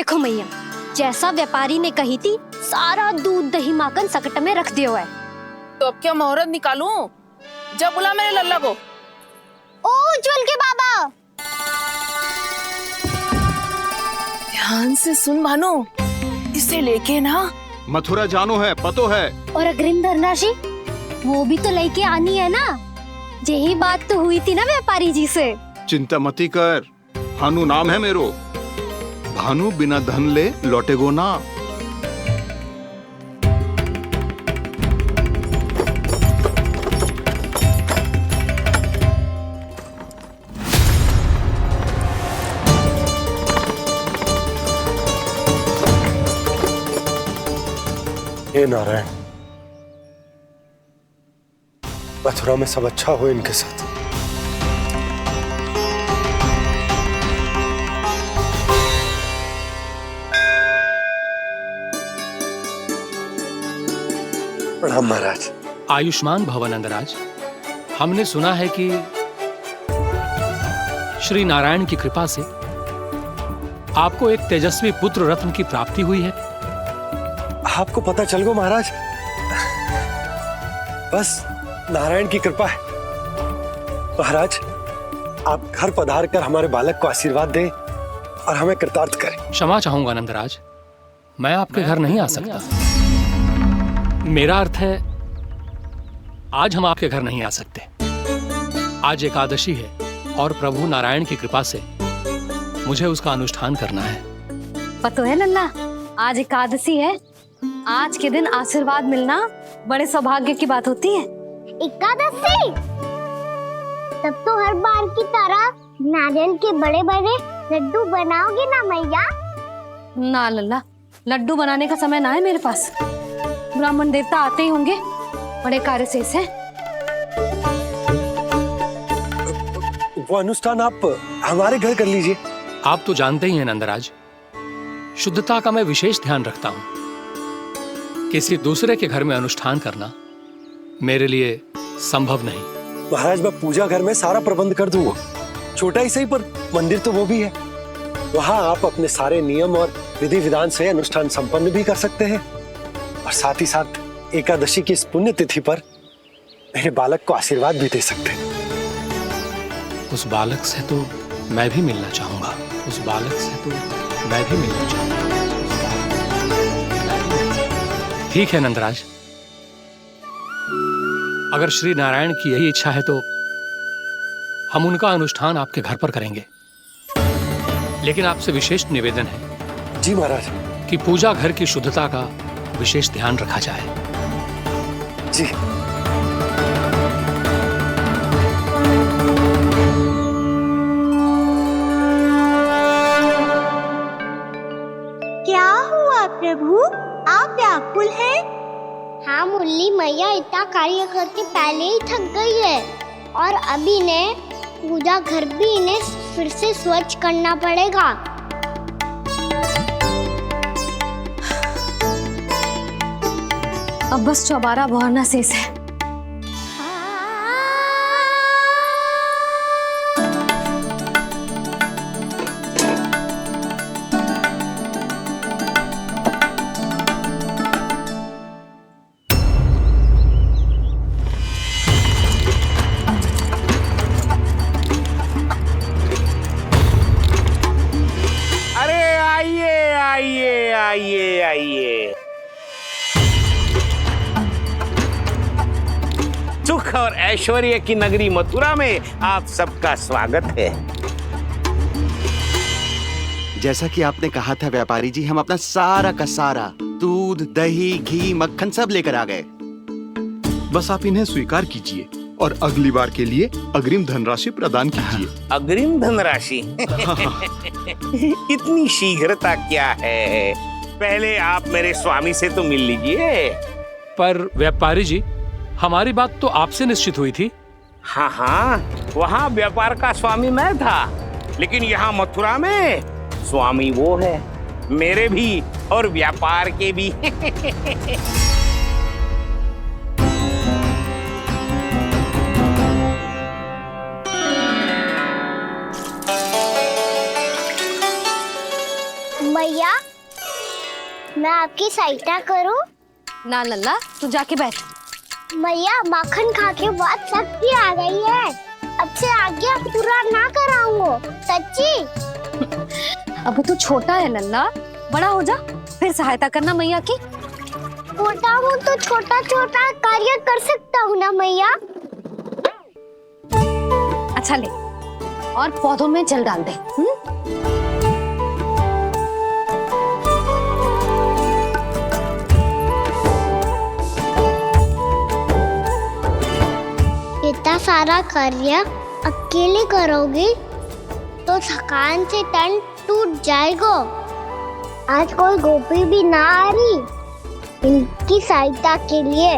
देखो मैया, जैसा व्यापारी ने कही थी सारा दूध दही माखन सकट में रख दियो है। तो अब क्या मुहूर्त निकालूं? जब बुला मेरे लल्ला को। ओ उज्जवल के बाबा, ध्यान से सुन भानु, इसे लेके ना मथुरा जानो है, पतो है। और अग्रिम धनराशि वो भी तो लेके आनी है ना। यही बात तो हुई थी ना व्यापारी जी से। चिंता मती कर, भानु नाम है मेरो। भानु बिना धन ले लौटेगो ना। हे नारायण, मथुरा में सब अच्छा हो इनके साथ। प्रणाम महाराज। आयुष्मान भव नंदराज। हमने सुना है कि श्री नारायण की कृपा से आपको एक तेजस्वी पुत्र रत्न की प्राप्ति हुई है। आपको पता चल गो महाराज, बस नारायण की कृपा है। महाराज, आप घर पधार कर हमारे बालक को आशीर्वाद दें और हमें कृतार्थ करें। क्षमा चाहूंगा नंदराज, मैं आपके घर नहीं आ सकता। मेरा अर्थ है, आज हम आपके घर नहीं आ सकते। आज एकादशी है और प्रभु नारायण की कृपा से मुझे उसका अनुष्ठान करना है। पता है लल्ला, आज एकादशी है। आज के दिन आशीर्वाद मिलना बड़े सौभाग्य की बात होती है। एकादशी, तब तो हर बार की तरह नारियल के बड़े बड़े लड्डू बनाओगे ना मैया? ना लल्ला, लड्डू बनाने का समय ना है मेरे पास। ब्राह्मण देवता आते ही होंगे, बड़े कार्य शेष हैं। वो अनुष्ठान आप हमारे घर कर लीजिए। आप तो जानते ही हैं नंदराज, शुद्धता का मैं विशेष ध्यान रखता हूं। किसी दूसरे के घर में अनुष्ठान करना मेरे लिए संभव नहीं। महाराज, मैं पूजा घर में सारा प्रबंध कर दूंगा। छोटा ही सही, पर मंदिर तो वो भी है। वहां आप अपने सारे नियम और विधि विधान से अनुष्ठान संपन्न भी कर सकते हैं और साथ ही साथ एकादशी की इस पुण्य तिथि पर मेरे बालक को आशीर्वाद भी दे सकते हैं। उस बालक से तो मैं भी मिलना चाहूंगा। उस बालक से तो मैं भी मिलना चाहूंगा। ठीक है नंदराज, अगर श्री नारायण की यही इच्छा है तो हम उनका अनुष्ठान आपके घर पर करेंगे। लेकिन आपसे विशेष निवेदन है। जी महाराज। कि पूजा घर की शुद्धता का विशेष ध्यान रखा जाए। जी। क्या हुआ प्रभु, आप व्याकुल हैं? हाँ मुरली मैया इतना कार्य करके पहले ही थक गई है और अभी ने पूजा घर भी इन्हें फिर से स्वच्छ करना पड़ेगा। अब बस चौबारा बहाना शेष है। आइए। सुख और ऐश्वर्य की नगरी मथुरा में आप सबका स्वागत है। जैसा कि आपने कहा था व्यापारी जी, हम अपना सारा का सारा दूध दही घी मक्खन सब लेकर आ गए। बस आप इन्हें स्वीकार कीजिए और अगली बार के लिए अग्रिम धनराशि प्रदान कीजिए। अग्रिम धनराशि? इतनी शीघ्रता क्या है? पहले आप मेरे स्वामी से तो मिल लीजिए। पर व्यापारी जी, हमारी बात तो आपसे निश्चित हुई थी। हाँ, वहाँ व्यापार का स्वामी मैं था, लेकिन यहाँ मथुरा में स्वामी वो है, मेरे भी और व्यापार के भी। भैया मैं आपकी सहायता करूं? ना लल्ला, तू जाके बैठ। मैया माखन खा के बहुत शक्ति आ गई है। अब से आगे पूरा ना कराऊंगा, सच्ची। अभी तू छोटा है लल्ला, बड़ा हो जा फिर सहायता करना मैया की। छोटा हूँ तो छोटा छोटा कार्य कर सकता हूँ ना मैया। अच्छा ले, और पौधों में जल डाल दे। इतना सारा कार्य अकेले करोगी तो थकान से तन टूट जाएगा। आज कोई गोपी भी ना आ रही इनकी सहायता के लिए।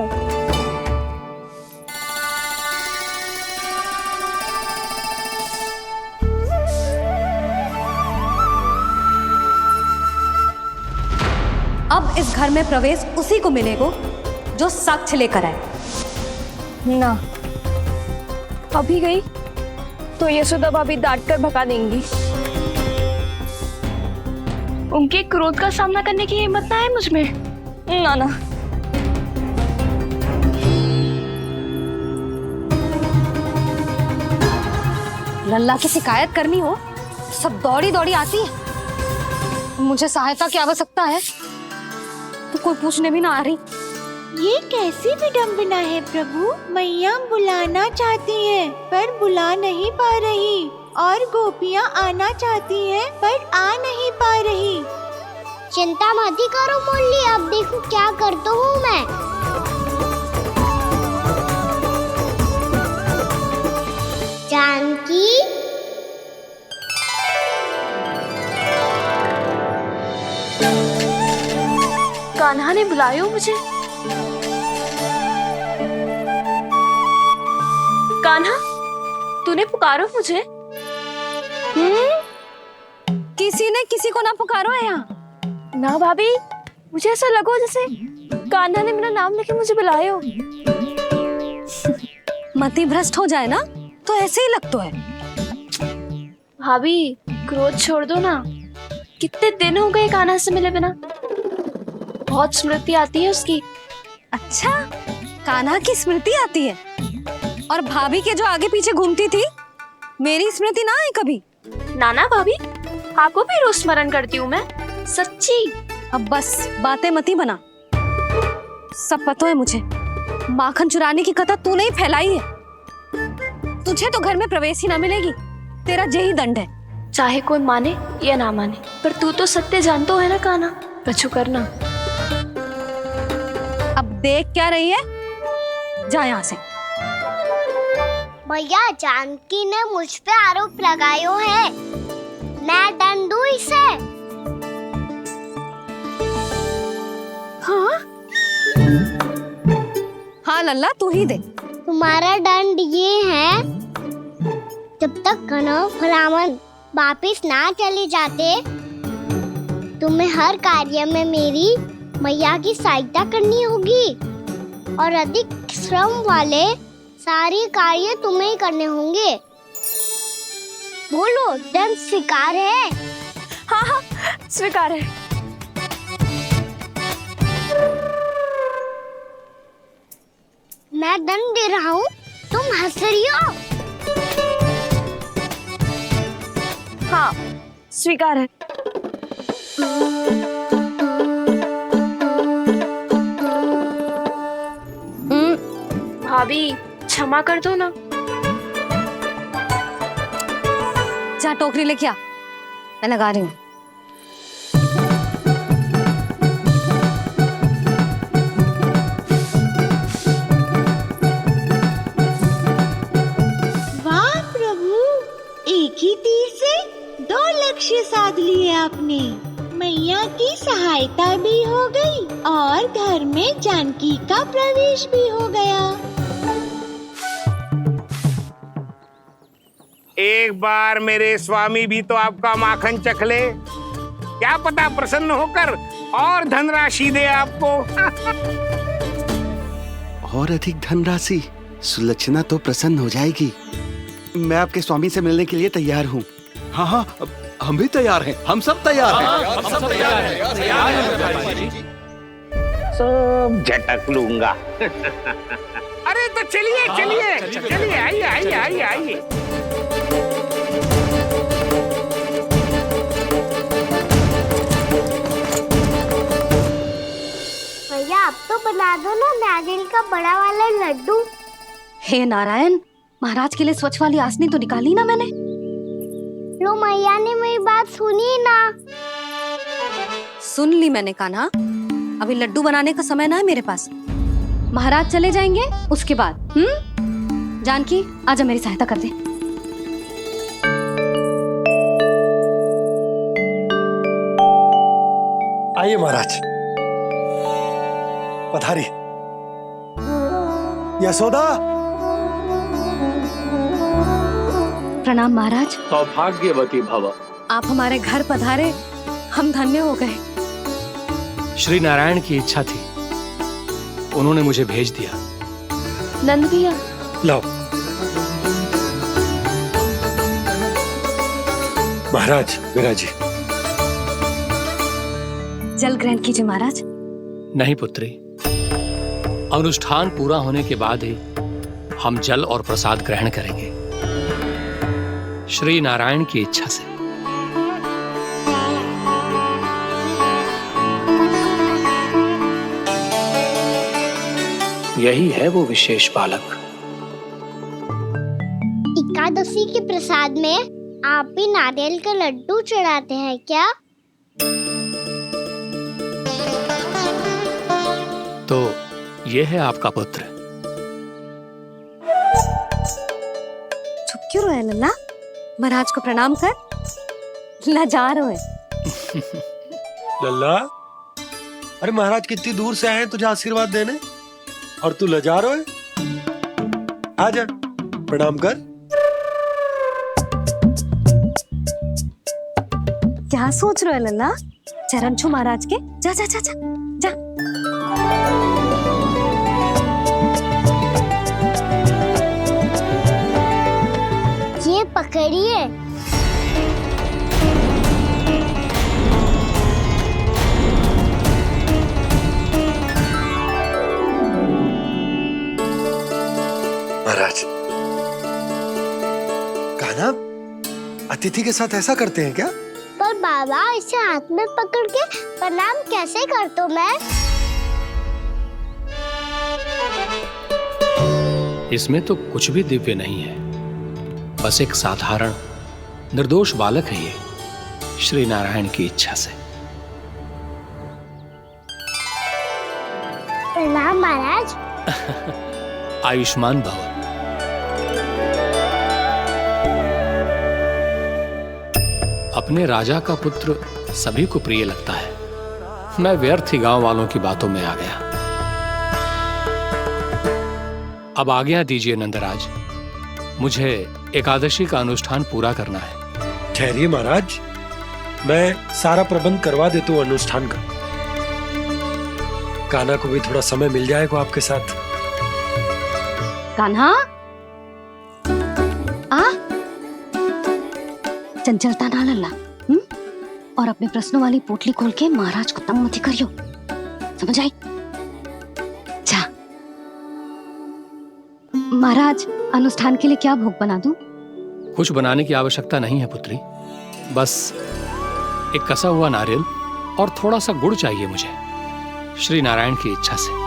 अब इस घर में प्रवेश उसी को मिलेगा जो साक्ष्य लेकर आए। ना, अभी गई तो यशोदा भाभी डांट कर भगा देंगी। उनके क्रोध का सामना करने की हिम्मत ना है मुझ में। ना ना, लल्ला की शिकायत करनी हो सब दौड़ी दौड़ी आती है। मुझे सहायता की आवश्यकता है तो कोई पूछने भी ना आ रही। ये कैसी विडंबना है प्रभु। मैया बुलाना चाहती हैं पर बुला नहीं पा रही, और गोपियाँ आना चाहती हैं पर आ नहीं पा रही। चिंता मत ही करो मुरली, अब देखो क्या करता हूँ मैं। जानकी, कान्हा ने बुलाया मुझे। कान्हा, तूने पुकारो मुझे। किसी ने किसी को ना पुकारो है यहाँ। ना भाभी, मुझे ऐसा लगो जैसे कान्हा ने मेरा नाम लेके मुझे बुलाया हो। मति भ्रष्ट हो जाए ना तो ऐसे ही लगता है। भाभी, क्रोध छोड़ दो ना। कितने दिन हो गए कान्हा से मिले बिना। बहुत स्मृति आती है उसकी। अच्छा, कान्हा की स्मृति आती है? और भाभी के जो आगे पीछे घूमती थी, मेरी स्मृति ना आई कभी? नाना भाभी, आपको भी रोज स्मरण करती हूँ मैं, सच्ची। अब बस बातें मती बना। सब पता है मुझे, माखन चुराने की कथा तूने ही फैलाई है। तुझे तो घर में प्रवेश ही ना मिलेगी, तेरा यही दंड है। चाहे कोई माने या ना माने, पर तू तो सत्य जानतो है ना कान्हा, कछु करना। अब देख क्या रही है, जा यहाँ से। भैया, जानकी ने मुझ पे आरोप लगायो है, मैं दंड दूं इसे। हाँ हाँ लल्ला, तू ही दे। तुम्हारा दंड ये है, जब तक कनव ब्राह्मण वापिस ना चले जाते, तुम्हें हर कार्य में मेरी मैया की सहायता करनी होगी, और अधिक श्रम वाले सारे कार्य तुम्हें ही करने होंगे। बोलो, दंड स्वीकार है? हाँ हाँ, स्वीकार है। मैं दंड दे रहा हूँ, तुम हंस रही हो? हाँ, स्वीकार है। भाभी, क्षमा कर दो ना। जा टोकरी लेके आ, मैं लगा रही हूँ। वाह प्रभु, एक ही तीर से 2 लक्ष्य साध लिए आपने। मैया की सहायता भी हो गई और घर में जानकी का प्रवेश भी हो गया। एक बार मेरे स्वामी भी तो आपका माखन चख ले, क्या पता प्रसन्न होकर और धनराशि दे आपको। और अधिक धनराशि? सुलक्षणा तो प्रसन्न हो जाएगी। मैं आपके स्वामी से मिलने के लिए तैयार हूँ। हाँ हाँ, हम भी तैयार हैं, हम सब तैयार हैं। हम सब तैयार हैं, तैयार हैं व्यापारी जी। सब झटक लूंगा। अरे तो चलिए चलिए चलिए, आइए आइए आइए आइए। भैया आप तो बना दो ना नारियल का बड़ा वाला लड्डू। हे नारायण, महाराज के लिए स्वच्छ वाली आसनी तो निकाली ना मैंने। लो मैया ने मेरी बात सुनी ना। सुन ली मैंने कान्हा, अभी लड्डू बनाने का समय ना है मेरे पास। महाराज चले जाएंगे उसके बाद। जानकी आजा मेरी सहायता कर दे। आइए महाराज, पधारी। यशोदा। प्रणाम महाराज। सौभाग्यवती भव। आप हमारे घर पधारे, हम धन्य हो गए। श्री नारायण की इच्छा थी, उन्होंने मुझे भेज दिया। नंद भैया, लाओ। महाराज विराजी। जल ग्रहण कीजिए महाराज। नहीं पुत्री, अनुष्ठान पूरा होने के बाद ही हम जल और प्रसाद ग्रहण करेंगे, श्री नारायण की इच्छा से। यही है वो विशेष बालक। एकादशी के प्रसाद में आप भी नारियल का लड्डू चढ़ाते हैं क्या? तो ये है आपका पुत्र। चुप क्यों रहे लल्ला? महाराज को प्रणाम कर। लाजार है। लल्ला, अरे महाराज कितनी दूर से आए हैं तुझे आशीर्वाद देने, और तू लजारो है। आजा, प्रणाम कर। क्या सोच रहे हो लल्ला? चरण छू महाराज के। जा जा जा जा जा। ये पकड़िए। महाराज, कान्हा अतिथि के साथ ऐसा करते हैं क्या? पर बाबा, इसे हाथ में पकड़ के प्रणाम कैसे करता हूँ मैं? इसमें तो कुछ भी दिव्य नहीं है, बस एक साधारण निर्दोष बालक है ये, श्री नारायण की इच्छा से। प्रणाम महाराज। आयुष्मान भव। अपने राजा का पुत्र सभी को प्रिय लगता है। मैं व्यर्थ ही गांव वालों की बातों में आ गया। अब आज्ञा दीजिए नंदराज, मुझे एकादशी का अनुष्ठान पूरा करना है। ठहरिए महाराज, मैं सारा प्रबंध करवा देता हूँ अनुष्ठान का। कान्हा को भी थोड़ा समय मिल जाएगा आपके साथ। कान्हा, आ चंचलता ना लल्ला। और अपने प्रश्नों वाली पोटली खोल के महाराज को तंग मत करियो, समझ आई? जा। महाराज, अनुष्ठान के लिए क्या भोग बना दूं? कुछ बनाने की आवश्यकता नहीं है पुत्री, बस एक कसा हुआ नारियल और थोड़ा सा गुड़ चाहिए मुझे, श्री नारायण की इच्छा से।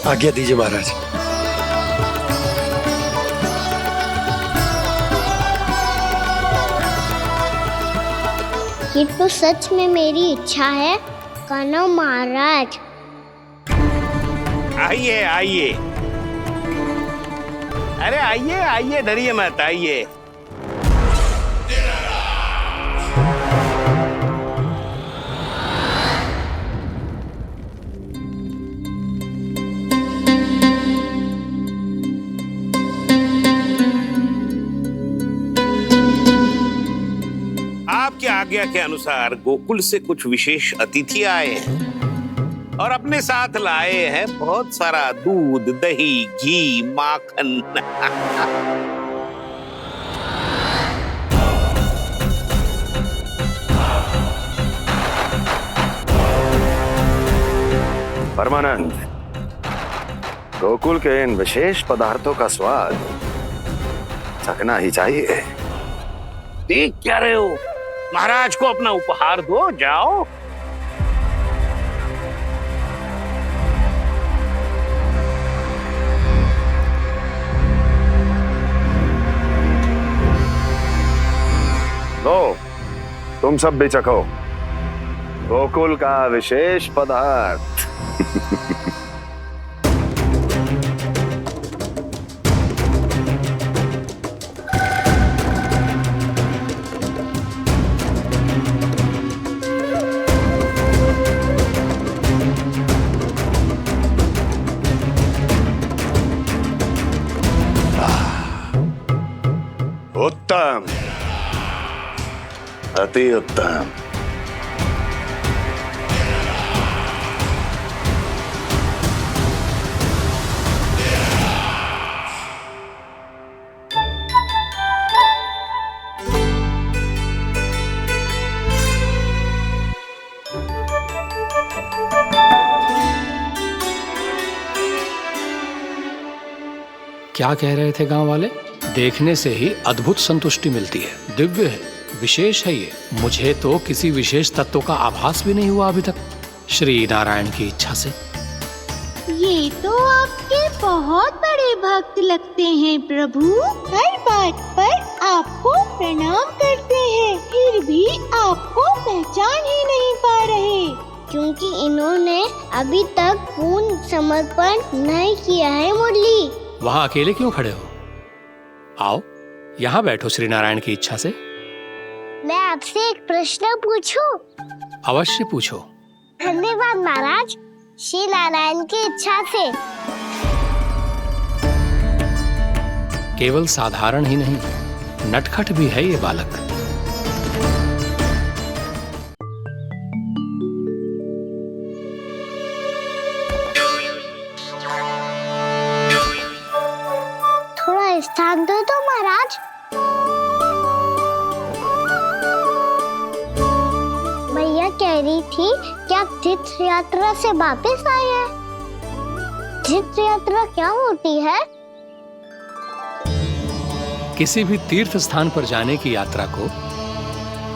आज्ञा दीजिए महाराज। ये तो सच में मेरी इच्छा है कान्हा महाराज। आइए आइए, अरे आइए आइए, डरिए मत, आइए। आपकी आज्ञा के अनुसार गोकुल से कुछ विशेष अतिथि आए हैं। और अपने साथ लाए हैं बहुत सारा दूध, दही, घी, माखन। परमानंद, गोकुल के इन विशेष पदार्थों का स्वाद चखना ही चाहिए। देख क्या रहे हो? महाराज को अपना उपहार दो, जाओ। लो, तुम सब भी चखो गोकुल का विशेष पदार्थ। उत्तम, अति उत्तम। क्या कह रहे थे गांव वाले? देखने से ही अद्भुत संतुष्टि मिलती है, दिव्य है, विशेष है ये। मुझे तो किसी विशेष तत्व का आभास भी नहीं हुआ अभी तक, श्री नारायण की इच्छा से। ये तो आपके बहुत बड़े भक्त लगते हैं प्रभु। हर बात पर आपको प्रणाम करते हैं, फिर भी आपको पहचान ही नहीं पा रहे। क्योंकि इन्होंने अभी तक पूर्ण समर्पण नहीं किया है मुरली। वहां अकेले क्यों खड़े हो? आओ यहाँ बैठो श्री नारायण की इच्छा से। मैं आपसे एक प्रश्न पूछूं? अवश्य पूछो। धन्यवाद महाराज, श्री नारायण की इच्छा से। केवल साधारण ही नहीं, नटखट भी है ये बालक। थोड़ा स्थान दो तो महाराज। भैया कह रही थी कि आप तीर्थ यात्रा से वापस आए हैं। तीर्थ यात्रा क्या होती है? किसी भी तीर्थ स्थान पर जाने की यात्रा को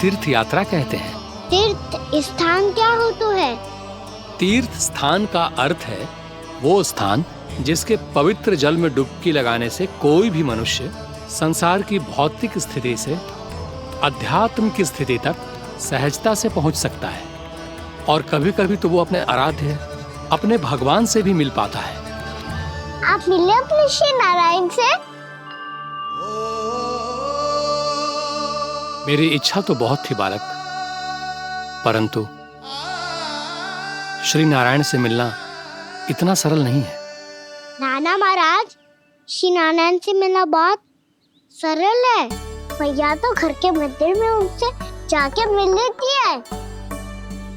तीर्थ यात्रा कहते हैं। तीर्थ स्थान क्या होता है? तीर्थ स्थान का अर्थ है वो स्थान जिसके पवित्र जल में डुबकी लगाने से कोई भी मनुष्य संसार की भौतिक स्थिति से अध्यात्म की स्थिति तक सहजता से पहुंच सकता है, और कभी कभी तो वो अपने आराध्य, अपने भगवान से भी मिल पाता है। आप मिले अपने श्री नारायण से? मेरी इच्छा तो बहुत थी बालक, परंतु श्री नारायण से मिलना इतना सरल नहीं है। नाना महाराज, श्री नारायण से मिलना बहुत सरल है। भैया तो घर के मंदिर में उनसे जाके मिल लेती है,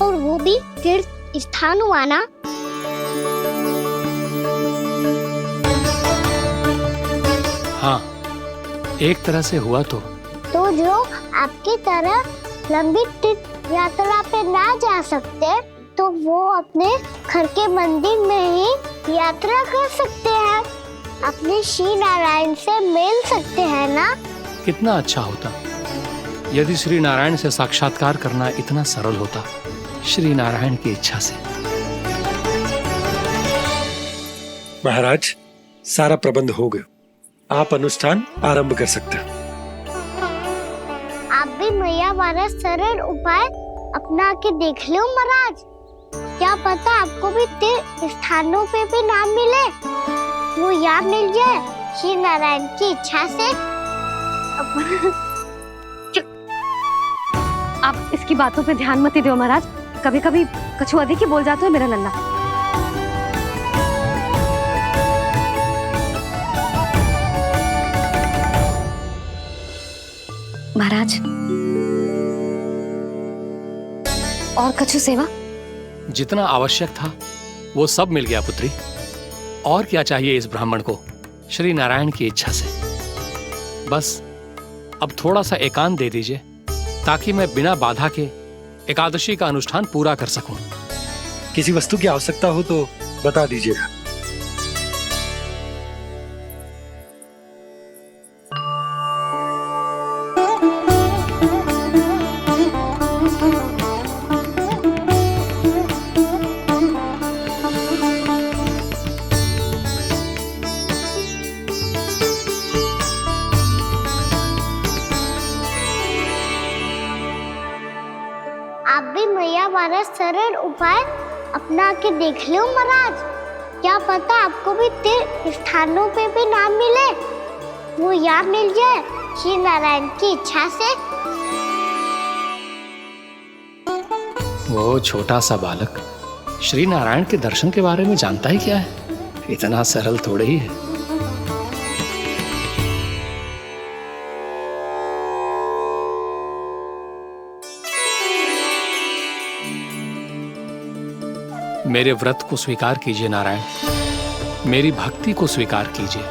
और वो भी तीर्थ स्थान हुआ ना। हाँ, एक तरह से हुआ तो जो आपकी तरह लंबी तीर्थ यात्रा पे ना जा सकते, तो वो अपने घर के मंदिर में ही यात्रा कर सकते हैं, अपने श्री नारायण से मिल सकते हैं ना। कितना अच्छा होता यदि श्री नारायण से साक्षात्कार करना इतना सरल होता, श्री नारायण की इच्छा से। महाराज, सारा प्रबंध हो गया, आप अनुष्ठान आरंभ कर सकते हैं। आप भी मैया वाला सरल उपाय अपना के देख लो महाराज। क्या पता आपको भी तीर्थ स्थानों पे भी नाम मिले, वो याद मिल जाए श्री नारायण की इच्छा से। आप इसकी बातों पे ध्यान मत दो महाराज, कभी कभी कछु अधिक ही बोल जाते हो मेरा नन्ना। महाराज, और कछु सेवा? जितना आवश्यक था वो सब मिल गया पुत्री। और क्या चाहिए इस ब्राह्मण को श्री नारायण की इच्छा से। बस अब थोड़ा सा एकांत दे दीजिए ताकि मैं बिना बाधा के एकादशी का अनुष्ठान पूरा कर सकूं। किसी वस्तु की आवश्यकता हो तो बता दीजिएगा। आप भी मैया वाला सरल उपाय अपना के देख लो महाराज। क्या पता आपको भी तीर्थ स्थानों पे भी नाम मिले, वो यहाँ मिल जाए श्री नारायण की इच्छा से। वो छोटा सा बालक श्री नारायण के दर्शन के बारे में जानता ही क्या है? इतना सरल थोड़े ही है। मेरे व्रत को स्वीकार कीजिए नारायण, मेरी भक्ति को स्वीकार कीजिए।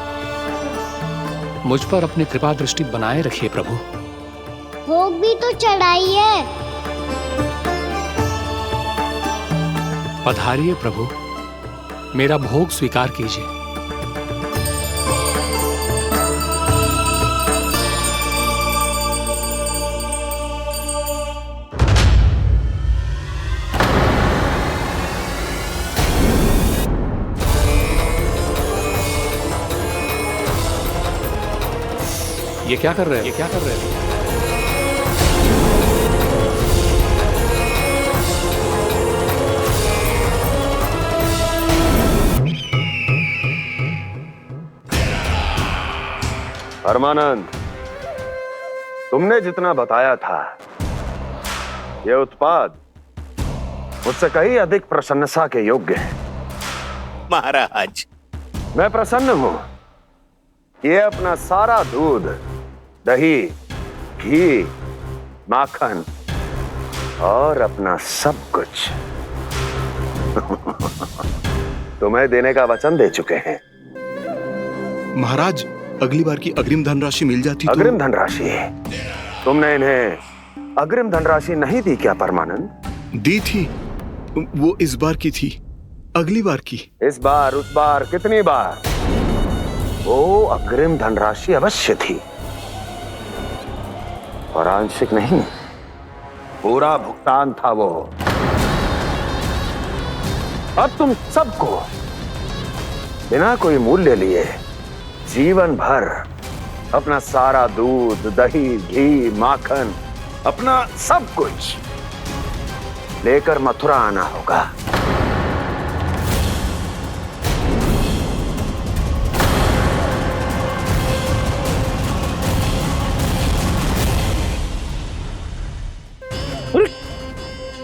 मुझ पर अपनी कृपा दृष्टि बनाए रखिए प्रभु। भोग भी तो चढ़ाइए। पधारिए प्रभु, मेरा भोग स्वीकार कीजिए। ये क्या कर रहे हैं? ये क्या कर रहे हैं? परमानंद, तुमने जितना बताया था ये उत्पाद मुझसे कहीं अधिक प्रशंसा के योग्य है। महाराज, मैं प्रसन्न हूं। ये अपना सारा दूध, दही, घी, माखन और अपना सब कुछ तुम्हें देने का वचन दे चुके हैं। महाराज, अगली बार की अग्रिम धनराशि मिल जाती तो। अग्रिम धनराशि? तुमने इन्हें अग्रिम धनराशि नहीं दी क्या परमानंद? दी थी, वो इस बार की थी, अगली बार की। इस बार, उस बार, कितनी बार? वो अग्रिम धनराशि अवश्य थी और आंशिक नहीं, पूरा भुगतान था वो। अब तुम सबको बिना कोई मूल्य लिए जीवन भर अपना सारा दूध, दही, घी, माखन, अपना सब कुछ लेकर मथुरा आना होगा।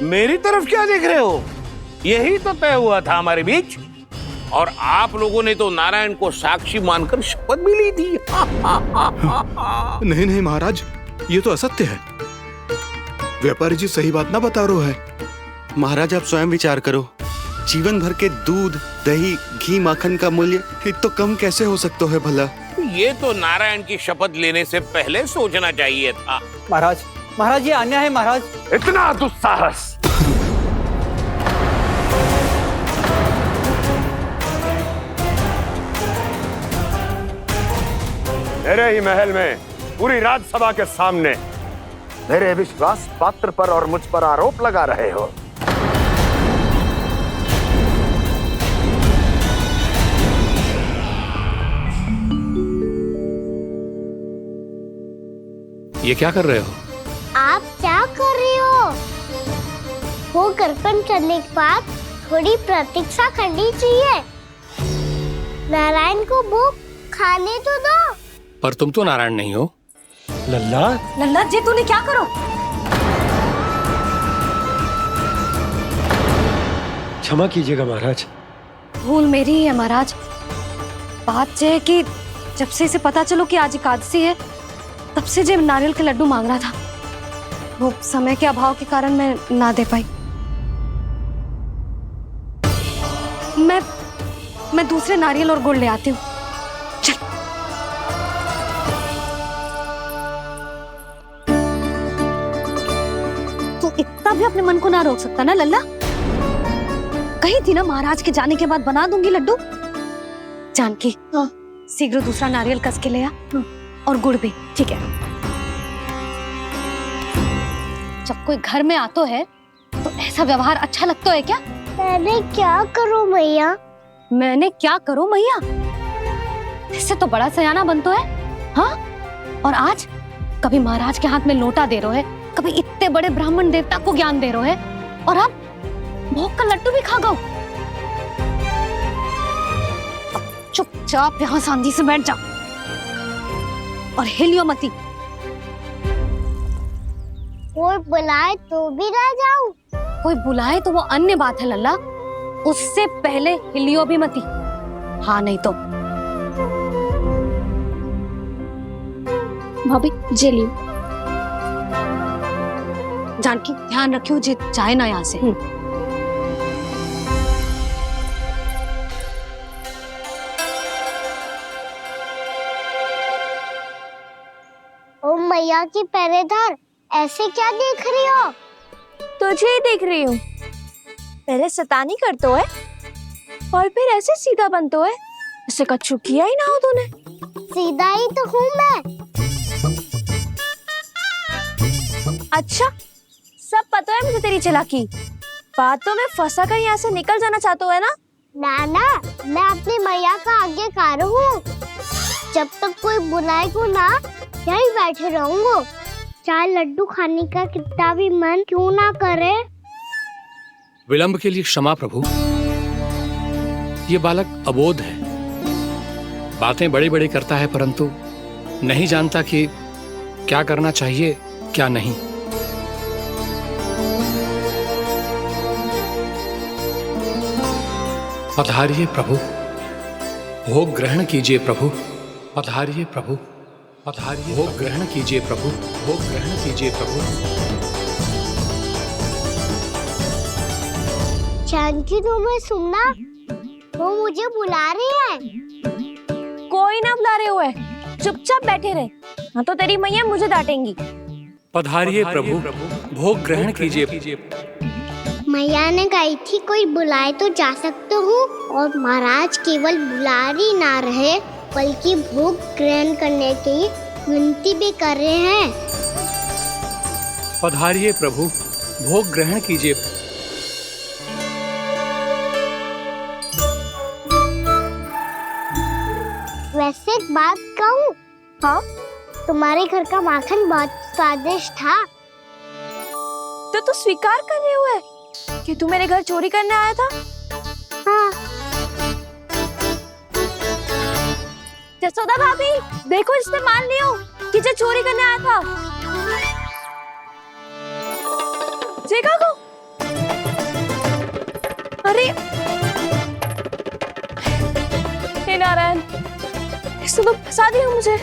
मेरी तरफ क्या देख रहे हो? यही तो तय हुआ था हमारे बीच, और आप लोगों ने तो नारायण को साक्षी मानकर शपथ भी ली थी। नहीं नहीं महाराज, ये तो असत्य है। व्यापारी जी सही बात ना बता रहे हैं। महाराज आप स्वयं विचार करो, जीवन भर के दूध, दही, घी, माखन का मूल्य इतना कम कैसे हो सकता है भला? ये तो नारायण की शपथ लेने से पहले सोचना चाहिए था। महाराज, महाराज ये अन्याय है महाराज। इतना दुस्साहस! मेरे ही महल में पूरी राज्यसभा के सामने मेरे विश्वास पात्र पर और मुझ पर आरोप लगा रहे हो। ये क्या कर रहे हो? आप क्या कर रहे हो? वो अर्पण करने के बाद थोड़ी प्रतीक्षा करनी चाहिए। नारायण को भोग खाने तो दो। पर तुम तो नारायण नहीं हो। लल्ला, लल्ला जी तूने क्या करो? क्षमा कीजिएगा महाराज। भूल मेरी ही है महाराज। बात यह है कि जब से इसे पता चलो कि आज एकादशी है, तब से जब नारियल के लड्डू मांग रहा था, वो समय के अभाव के कारण मैं ना दे पाई। मैं दूसरे नारियल और गुड़ ले आती हूँ। चल। तू इतना भी अपने मन को ना रोक सकता ना लल्ला? कही थी ना महाराज के जाने के बाद बना दूंगी लड्डू। जानकी, शीघ्र दूसरा नारियल कस के ले आ, और गुड़ भी। ठीक है। जब कोई घर में आतो है तो ऐसा व्यवहार अच्छा लगता है क्या? मैंने क्या करूं मैया? मैंने क्या करूं मैया? इससे तो बड़ा सयाना बनतो है। हाँ, और आज कभी महाराज के हाथ में लोटा दे रहे है, कभी इतने बड़े ब्राह्मण देवता को ज्ञान दे रहे है, और अब भोग का लड्डू भी खा गो। चुपचाप यहाँ सांधी से बैठ जा और हिलियो मती। कोई बुलाए तो भी ना जाऊं? कोई बुलाए तो वो अन्य बात है लल्ला, उससे पहले हिलियो भी मती। हाँ नहीं तो। भाभी जे लियो। जानकी ध्यान रखियो जे जाए ना यहाँ से। ओ मैया की पहरेदार, ऐसे क्या देख रही हो? तुझे ही देख रही हूँ। पहले शैतानी करतो है और फिर ऐसे सीधा बनतो है। ऐसे कछु किया ही ना हो तूने। सीधा ही तो हूँ मैं। अच्छा, सब पता है मुझे तेरी चालाकी। बातों में फंसा कर यहाँ से निकल जाना चाहते हो है ना? नाना, मैं अपनी मैया का आज्ञाकार हूँ। जब तक कोई बुलाएगा ना, यहीं बैठे रहूंगा। चाहे लड्डू खाने का कितना भी मन क्यों ना करे। विलंब के लिए क्षमा प्रभु। ये बालक अबोध है, बातें बड़ी बड़ी करता है परंतु नहीं जानता कि क्या करना चाहिए क्या नहीं। पधारिए प्रभु, भोग ग्रहण कीजिए प्रभु। पधारिए प्रभु, पधारिए। भोग ग्रहण कीजिए प्रभु, भोग ग्रहण कीजिए प्रभु। जानकी, तुम्हें सुनना, वो मुझे बुला रही है। कोई ना बुला रहे हुए, चुपचाप बैठे रहे, हाँ तो तेरी मैया मुझे डांटेंगी। पधारिए प्रभु, भोग ग्रहण कीजिए। मैया ने कही थी कोई बुलाए तो जा सकते हूँ, और महाराज केवल बुलारी ना रहे बल्कि भोग ग्रहण करने की विनती भी कर रहे हैं। पधारिए प्रभु, भोग ग्रहण कीजिए। वैसे एक बात कहूँ? हाँ? तुम्हारे घर का माखन बहुत स्वादिष्ट था। तो तू स्वीकार कर रहे हुए कि तू मेरे घर चोरी करने आया था? हाँ। जसोदा भाभी, देखो इसने मान लियो कि जो चोरी करने आया था। देखा को? अरे हे नारायण, इसने तो फंसा दिया मुझे।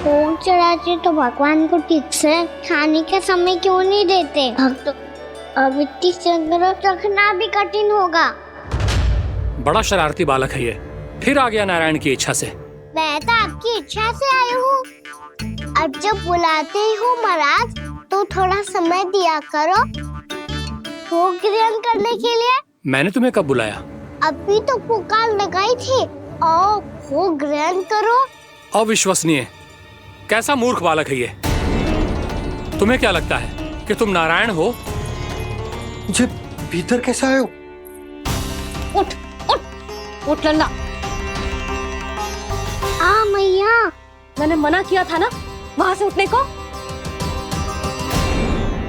भोग चढ़ाते तो भगवान को ठीक से खाने का समय क्यों नहीं देते? भक्त अब इतनी संग्रह रखना भी कठिन होगा। बड़ा शरारती बालक है ये, फिर आ गया नारायण की इच्छा से। मैं तो आपकी इच्छा से आई हूँ। अब जब बुलाते ही हो महाराज, तो थोड़ा समय दिया करो भोग ग्रहण करने के लिए। मैंने तुम्हें कब बुलाया? अभी तो पुकार लगाई थी, आओ भोग ग्रहण करो। अविश्वसनीय, कैसा मूर्ख बालक है ये। तुम्हें क्या लगता है कि तुम नारायण हो? मुझे भीतर कैसे आए हो? उठ उठ उठ लल्ला। मैया, मैंने मना किया था ना वहां से उठने को।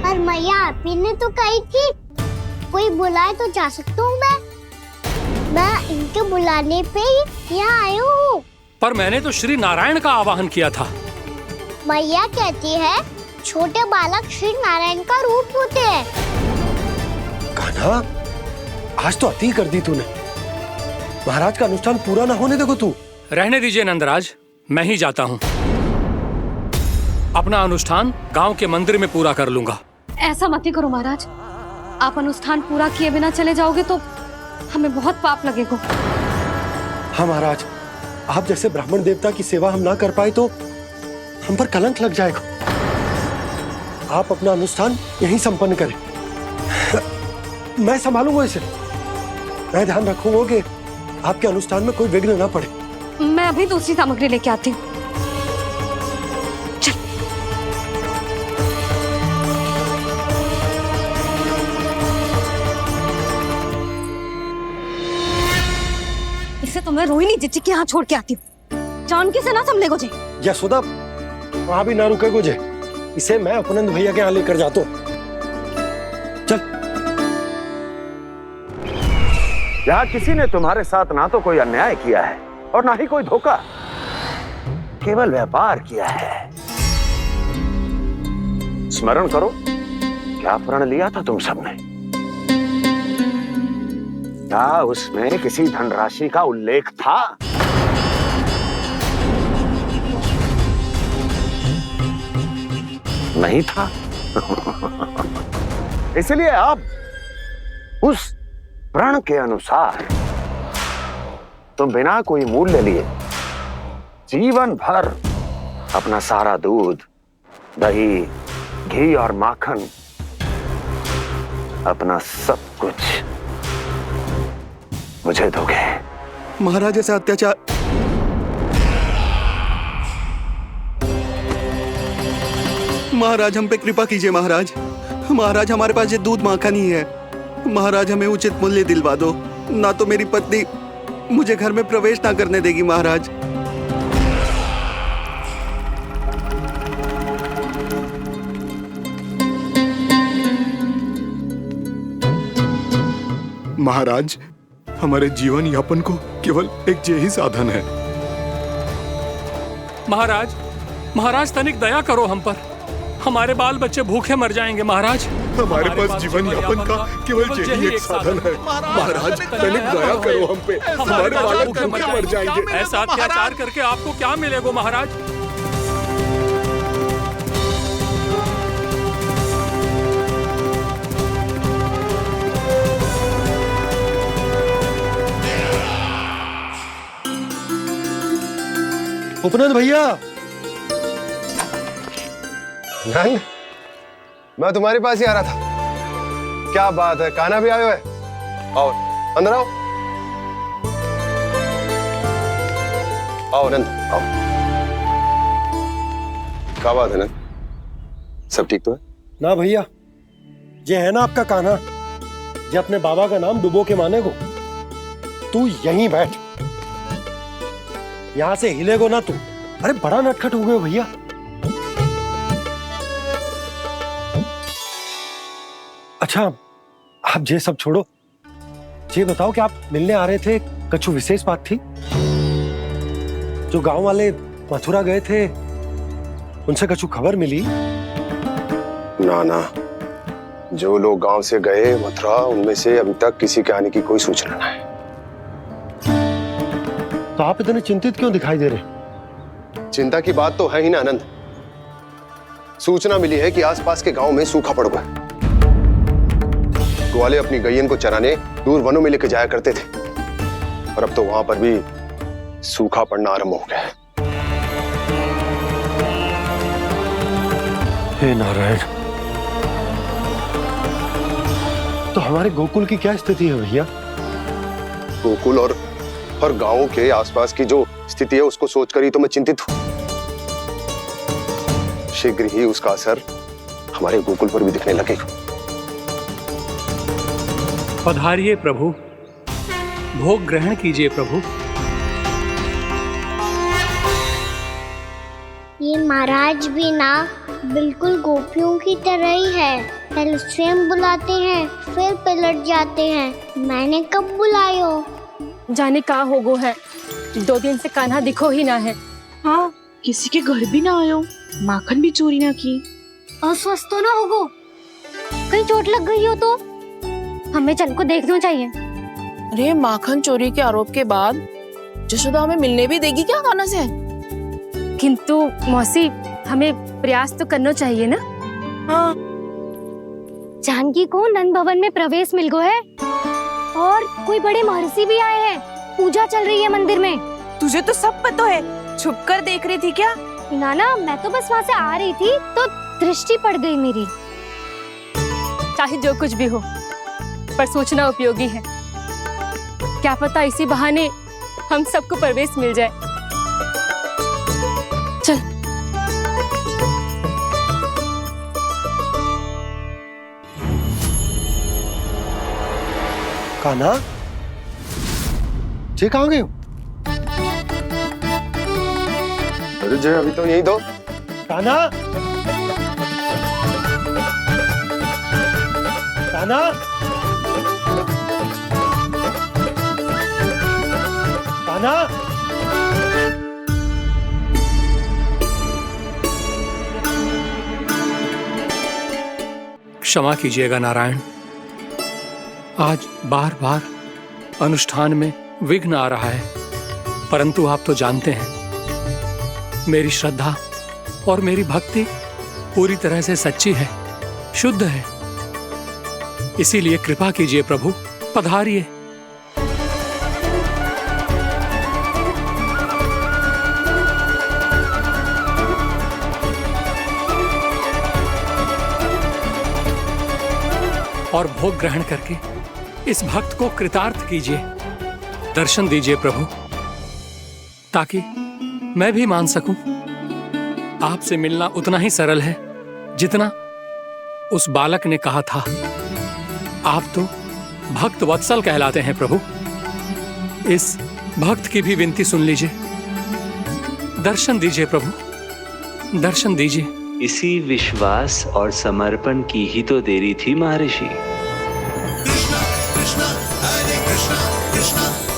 पर मैया, आपी ने तो कही थी कोई बुलाए तो जा सकता हूँ मैं इनके बुलाने पे ही यहाँ आई हूँ। पर मैंने तो श्री नारायण का आवाहन किया था। मैया कहती है छोटे बालक श्री नारायण का रूप होते हैं। कान्हा, आज तो अति कर दी तूने। महाराज का अनुष्ठान पूरा ना होने देखो तू। रहने दीजिए नंदराज, मैं ही जाता हूँ। अपना अनुष्ठान गांव के मंदिर में पूरा कर लूंगा। ऐसा मत ही करो महाराज, आप अनुष्ठान पूरा किए बिना चले जाओगे तो हमें बहुत पाप लगेगा। हाँ महाराज, आप जैसे ब्राह्मण देवता की सेवा हम ना कर पाए तो हम पर कलंक लग जाएगा। आप अपना अनुष्ठान यहीं संपन्न करें, मैं संभालूंगा इसे। मैं ध्यान रखूंगा कि आपके अनुष्ठान में कोई विघ्न ना पड़े। मैं अभी दूसरी सामग्री लेके आती हूँ। इसे तो मैं रोहिणी जीजी के यहाँ छोड़ के आती हूँ। जानकी से ना संभले गुजे। यशोदा, वहां भी ना रुके गुजे। इसे मैं अपनंद भैया के यहाँ लेकर जाता हूँ। चल। यहाँ किसी ने तुम्हारे साथ ना तो कोई अन्याय किया है और ना ही कोई धोखा, केवल व्यापार किया है। स्मरण करो, क्या प्रण लिया था तुम सबने? क्या उसमें किसी धनराशि का उल्लेख था? नहीं था। इसलिए आप उस प्रण के अनुसार तुम बिना कोई मूल्य लिए जीवन भर अपना सारा दूध, दही, घी और माखन, अपना सब कुछ मुझे दोगे। महाराज ऐसा अत्याचार। महाराज हम पे कृपा कीजिए महाराज। महाराज हमारे पास ये दूध माखन ही है। महाराज हमें उचित मूल्य दिलवा दो, ना तो मेरी पत्नी मुझे घर में प्रवेश ना करने देगी महाराज। महाराज, हमारे जीवन यापन को केवल एक यही साधन है। महाराज, महाराज तनिक दया करो हम पर। हमारे बाल बच्चे भूखे मर जाएंगे महाराज। हमारे पास जीवन यापन का केवल यही एक साधन है। महाराज तनिक दया करो हम पे, हमारे बालक भूखे मर जाएंगे। ऐसा अत्याचार करके आपको क्या मिलेगा महाराज? उपनंद भैया। नंद, मैं तुम्हारे पास ही आ रहा था। क्या बात है, कान्हा भी आयो है? आओ अंदर आओ। आओ नंद आओ। क्या बात है नंद, सब ठीक तो है? ना भैया, ये है ना आपका कान्हा, ये अपने बाबा का नाम डुबो के माने को। तू यहीं बैठ, यहां से हिलेगो ना तू। अरे बड़ा नटखट हो गए भैया। अच्छा, आप ये सब छोड़ो, ये बताओ कि आप मिलने आ रहे थे, कछु विशेष बात थी? जो गांव वाले मथुरा गए थे, उनसे कछु खबर मिली? ना ना, जो लोग गांव से गए मथुरा, उनमें से अभी तक किसी के आने की कोई सूचना नहीं। तो आप इतने चिंतित क्यों दिखाई दे रहे? चिंता की बात तो है ही ना आनंद। सूचना मिली है कि आसपास के गांव में सूखा पड़ गया। ग्वाले अपनी गैयन को चराने दूर वनों में लेकर जाया करते थे, और अब तो वहां पर भी सूखा पड़ना आरंभ हो गया है। हे नारायण, तो हमारे गोकुल की क्या स्थिति है भैया? गोकुल और गांवों के आसपास की जो स्थिति है उसको सोचकर ही तो मैं चिंतित हूं। शीघ्र ही उसका असर हमारे गोकुल पर भी दिखने लगेगा। पधारिए प्रभु, भोग ग्रहण कीजिए प्रभु। ये महाराज भी ना बिल्कुल गोपियों की तरह ही है। पहले स्वयं बुलाते हैं, फिर पलट जाते हैं। मैंने कब बुलायो? जाने का होगो है, 2 दिन से कान्हा दिखो ही ना है। हाँ, किसी के घर भी ना आयो, माखन भी चोरी ना की। अस्वस्थ तो ना होगो, कहीं चोट लग गई हो तो? हमें चल को देखना चाहिए। अरे माखन चोरी के आरोप के बाद जशोदा हमें मिलने भी देगी क्या कान्हा से? किंतु मौसी, हमें प्रयास तो करना चाहिए ना। हाँ। जानकी को नंद भवन में प्रवेश मिल गो है और कोई बड़े महर्षि भी आए हैं। पूजा चल रही है मंदिर में। तुझे तो सब पता है, छुप कर देख रही थी क्या? ना, मैं तो बस वहाँ से आ रही थी तो दृष्टि पड़ गई मेरी। चाहे जो कुछ भी हो, पर सोचना उपयोगी है। क्या पता इसी बहाने हम सबको प्रवेश मिल जाए। चल। कान्हा, जी कहाँ गए हो? अरे जय, अभी तो यही दो। कान्हा, कान्हा, कान्हा। क्षमा कीजिएगा नारायण, आज बार बार अनुष्ठान में विघ्न आ रहा है, परंतु आप तो जानते हैं मेरी श्रद्धा और मेरी भक्ति पूरी तरह से सच्ची है, शुद्ध है। इसीलिए कृपा कीजिए प्रभु, पधारिए। और भोग ग्रहण करके इस भक्त को कृतार्थ कीजिए। दर्शन दीजिए प्रभु, ताकि मैं भी मान सकूं आपसे मिलना उतना ही सरल है जितना उस बालक ने कहा था। आप तो भक्त वत्सल कहलाते हैं प्रभु। इस भक्त की भी विनती सुन लीजिए। दर्शन दीजिए प्रभु, दर्शन दीजिए। इसी विश्वास और समर्पण की ही तो देरी थी महर्षि।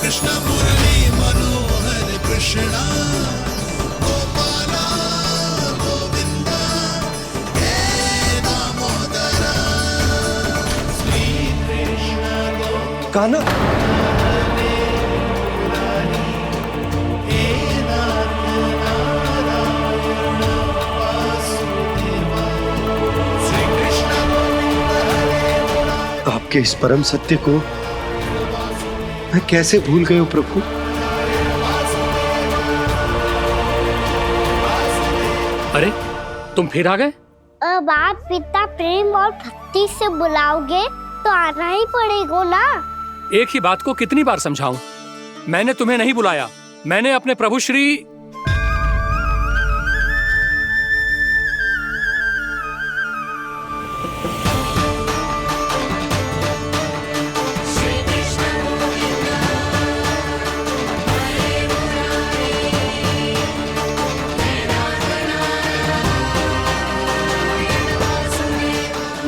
कृष्ण मुरली मनोहर कृष्णा गोपाला गोविंदा हे दामोदरा श्री कृष्ण कान्हा, आपके इस परम सत्य को मैं कैसे भूल गया हूं प्रभु। अरे तुम फिर आ गए? अब आप इतना प्रेम और भक्ति से बुलाओगे तो आना ही पड़ेगा ना। एक ही बात को कितनी बार समझाऊं? मैंने तुम्हें नहीं बुलाया, मैंने अपने प्रभु श्री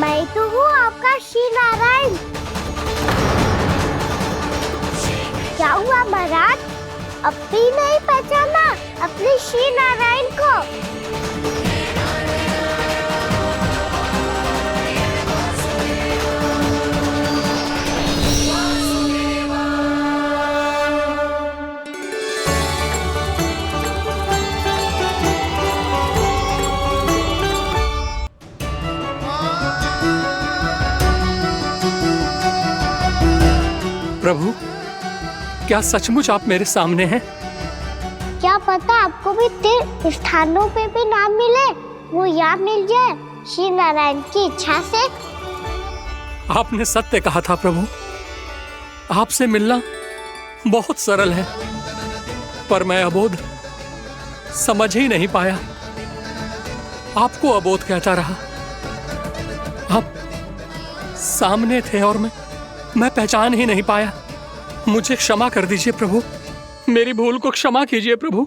मैं तो हूँ आपका श्री नारायण। क्या हुआ महाराज, अब भी नहीं पहचाना अपने श्री नारायण को? प्रभु, क्या सचमुच आप मेरे सामने हैं? क्या पता आपको भी तीर्थ स्थानों पे भी नाम मिले, वो यहाँ मिल जाए श्री नारायण की इच्छा से। आपने सत्य कहा था प्रभु, आपसे मिलना बहुत सरल है, पर मैं अबोध समझ ही नहीं पाया। आपको अबोध कहता रहा। आप सामने थे और मैं पहचान ही नहीं पाया। मुझे क्षमा कर दीजिए प्रभु, मेरी भूल को क्षमा कीजिए प्रभु।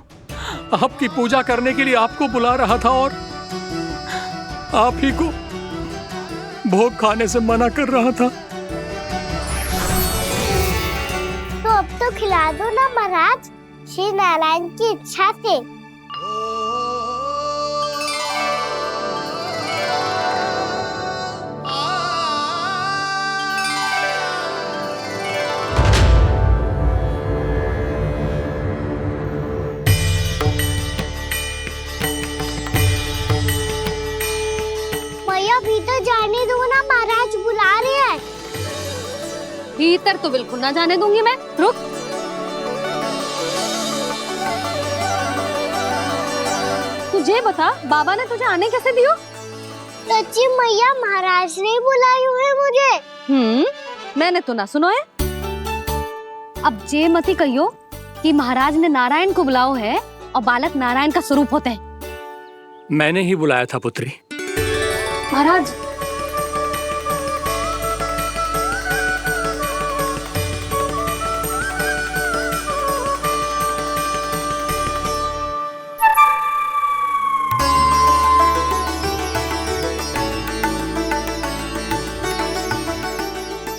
आपकी पूजा करने के लिए आपको बुला रहा था और आप ही को भोग खाने से मना कर रहा था। तो अब तो खिला दो ना महाराज, श्री नारायण की इच्छा से। तो बिल्कुल ना जाने दूंगी मैं। रुक। तुझे बता, बाबा ने तुझे आने कैसे दियो? सच्ची मैया, महाराज ने बुलाई हुई है मुझे। मैंने तो ना सुनो है। अब जे मती कहियो कि महाराज ने नारायण को बुलाओ है और बालक नारायण का स्वरूप होते हैं। मैंने ही बुलाया था पुत्री। महाराज,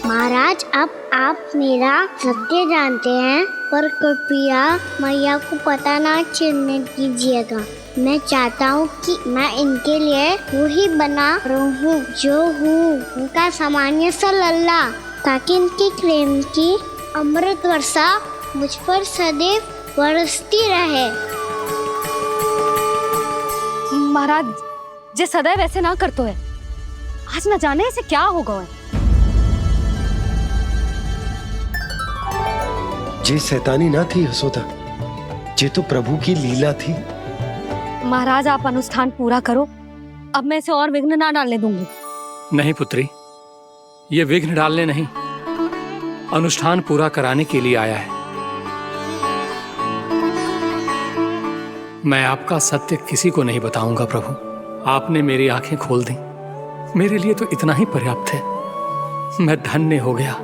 महाराज, अब आप मेरा सत्य जानते हैं, पर कृपया मैया को पता ना चलने दीजिएगा। मैं चाहता हूँ कि मैं इनके लिए वही बना रहूँ जो हूँ, उनका सामान्य सा लल्ला, ताकि इनके प्रेम की अमृत वर्षा मुझ पर सदैव बरसती रहे। महाराज, जे सदैव ऐसे ना करतो है, आज न जाने इसे क्या होगा है। जे शैतानी ना थी यशोदा, जे तो प्रभु की लीला थी। महाराज, आप अनुष्ठान पूरा करो, अब मैं इसे और विघ्न ना डालने दूंगी। नहीं पुत्री, ये विघ्न डालने नहीं, अनुष्ठान पूरा कराने के लिए आया है। मैं आपका सत्य किसी को नहीं बताऊंगा प्रभु। आपने मेरी आंखें खोल दी, मेरे लिए तो इतना ही पर्याप्त है। मैं धन्य हो गया।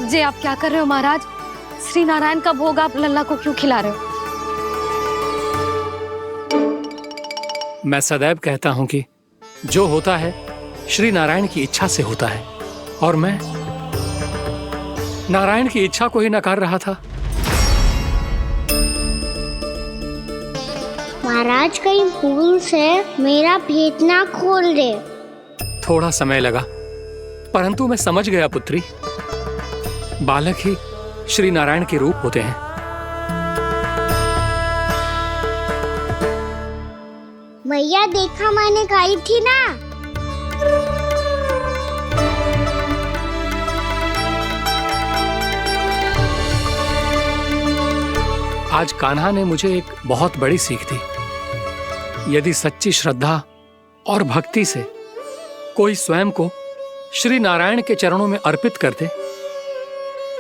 जे आप क्या कर रहे हो महाराज? श्री नारायण का भोग आप लल्ला को क्यों खिला रहे हो? मैं सदैव कहता हूं कि जो होता है श्री नारायण की इच्छा से होता है, और मैं नारायण की इच्छा को ही नकार रहा था। महाराज, कहीं भूल से मेरा भेद ना खोल दे। थोड़ा समय लगा, परंतु मैं समझ गया पुत्री। बालक ही श्री नारायण के रूप होते हैं। मैया, देखा मैंने कही थी ना। आज कान्हा ने मुझे एक बहुत बड़ी सीख दी। यदि सच्ची श्रद्धा और भक्ति से कोई स्वयं को श्री नारायण के चरणों में अर्पित कर दे,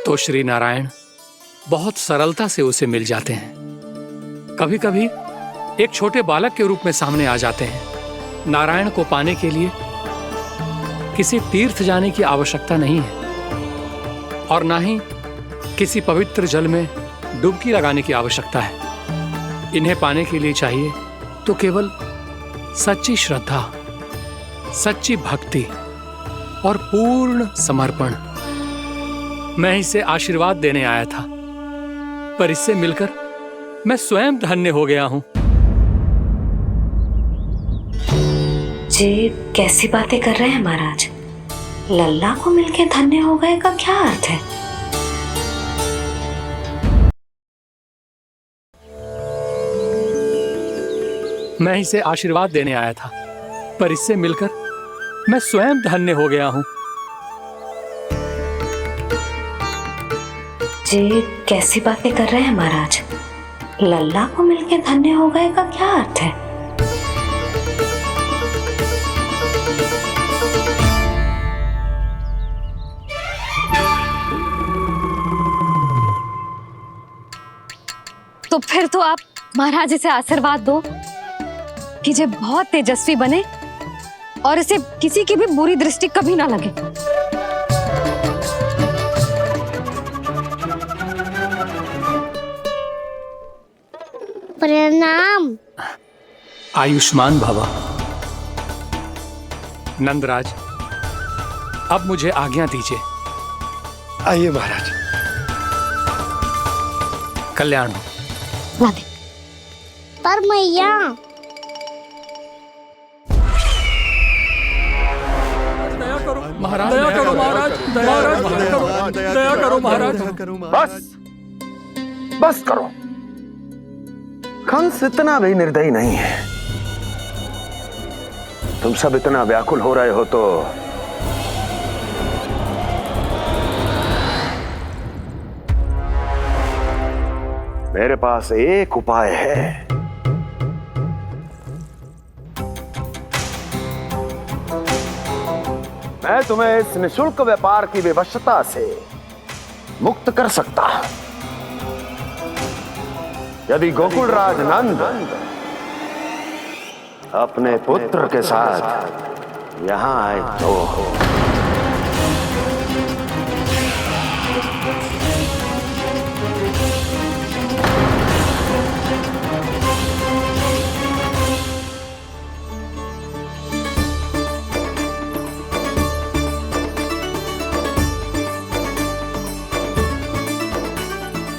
तो श्री नारायण बहुत सरलता से उसे मिल जाते हैं। कभी कभी एक छोटे बालक के रूप में सामने आ जाते हैं। नारायण को पाने के लिए किसी तीर्थ जाने की आवश्यकता नहीं है, और ना ही किसी पवित्र जल में डुबकी लगाने की आवश्यकता है। इन्हें पाने के लिए चाहिए तो केवल सच्ची श्रद्धा, सच्ची भक्ति और पूर्ण समर्पण। मैं इसे आशीर्वाद देने आया था, पर इससे मिलकर मैं स्वयं धन्य हो गया हूं। जे कैसी बातें कर रहे हैं महाराज? लल्ला को मिलके धन्य हो गए का क्या अर्थ है? मैं इसे आशीर्वाद देने आया था, पर इससे मिलकर मैं स्वयं धन्य हो गया हूं। जे कैसी बातें कर रहे हैं महाराज? लल्ला को मिलके धन्य हो गए का क्या अर्थ है? तो फिर तो आप महाराज इसे आशीर्वाद दो कि जे बहुत तेजस्वी बने और इसे किसी की भी बुरी दृष्टि कभी ना लगे। प्रणाम। आयुष्मान भव। नंदराज, अब मुझे आज्ञा दीजिए। आइए महाराज। कल्याण हो। पर मैया, महाराज, दया करो महाराज, दया करो महाराज। बस, बस करो। कंस इतना भी निर्दयी नहीं है। तुम सब इतना व्याकुल हो रहे हो तो मेरे पास एक उपाय है। मैं तुम्हें इस निशुल्क व्यापार की विवशता से मुक्त कर सकता हूं। यदि गोकुलराज नंद अपने पुत्र के साथ यहां आए तो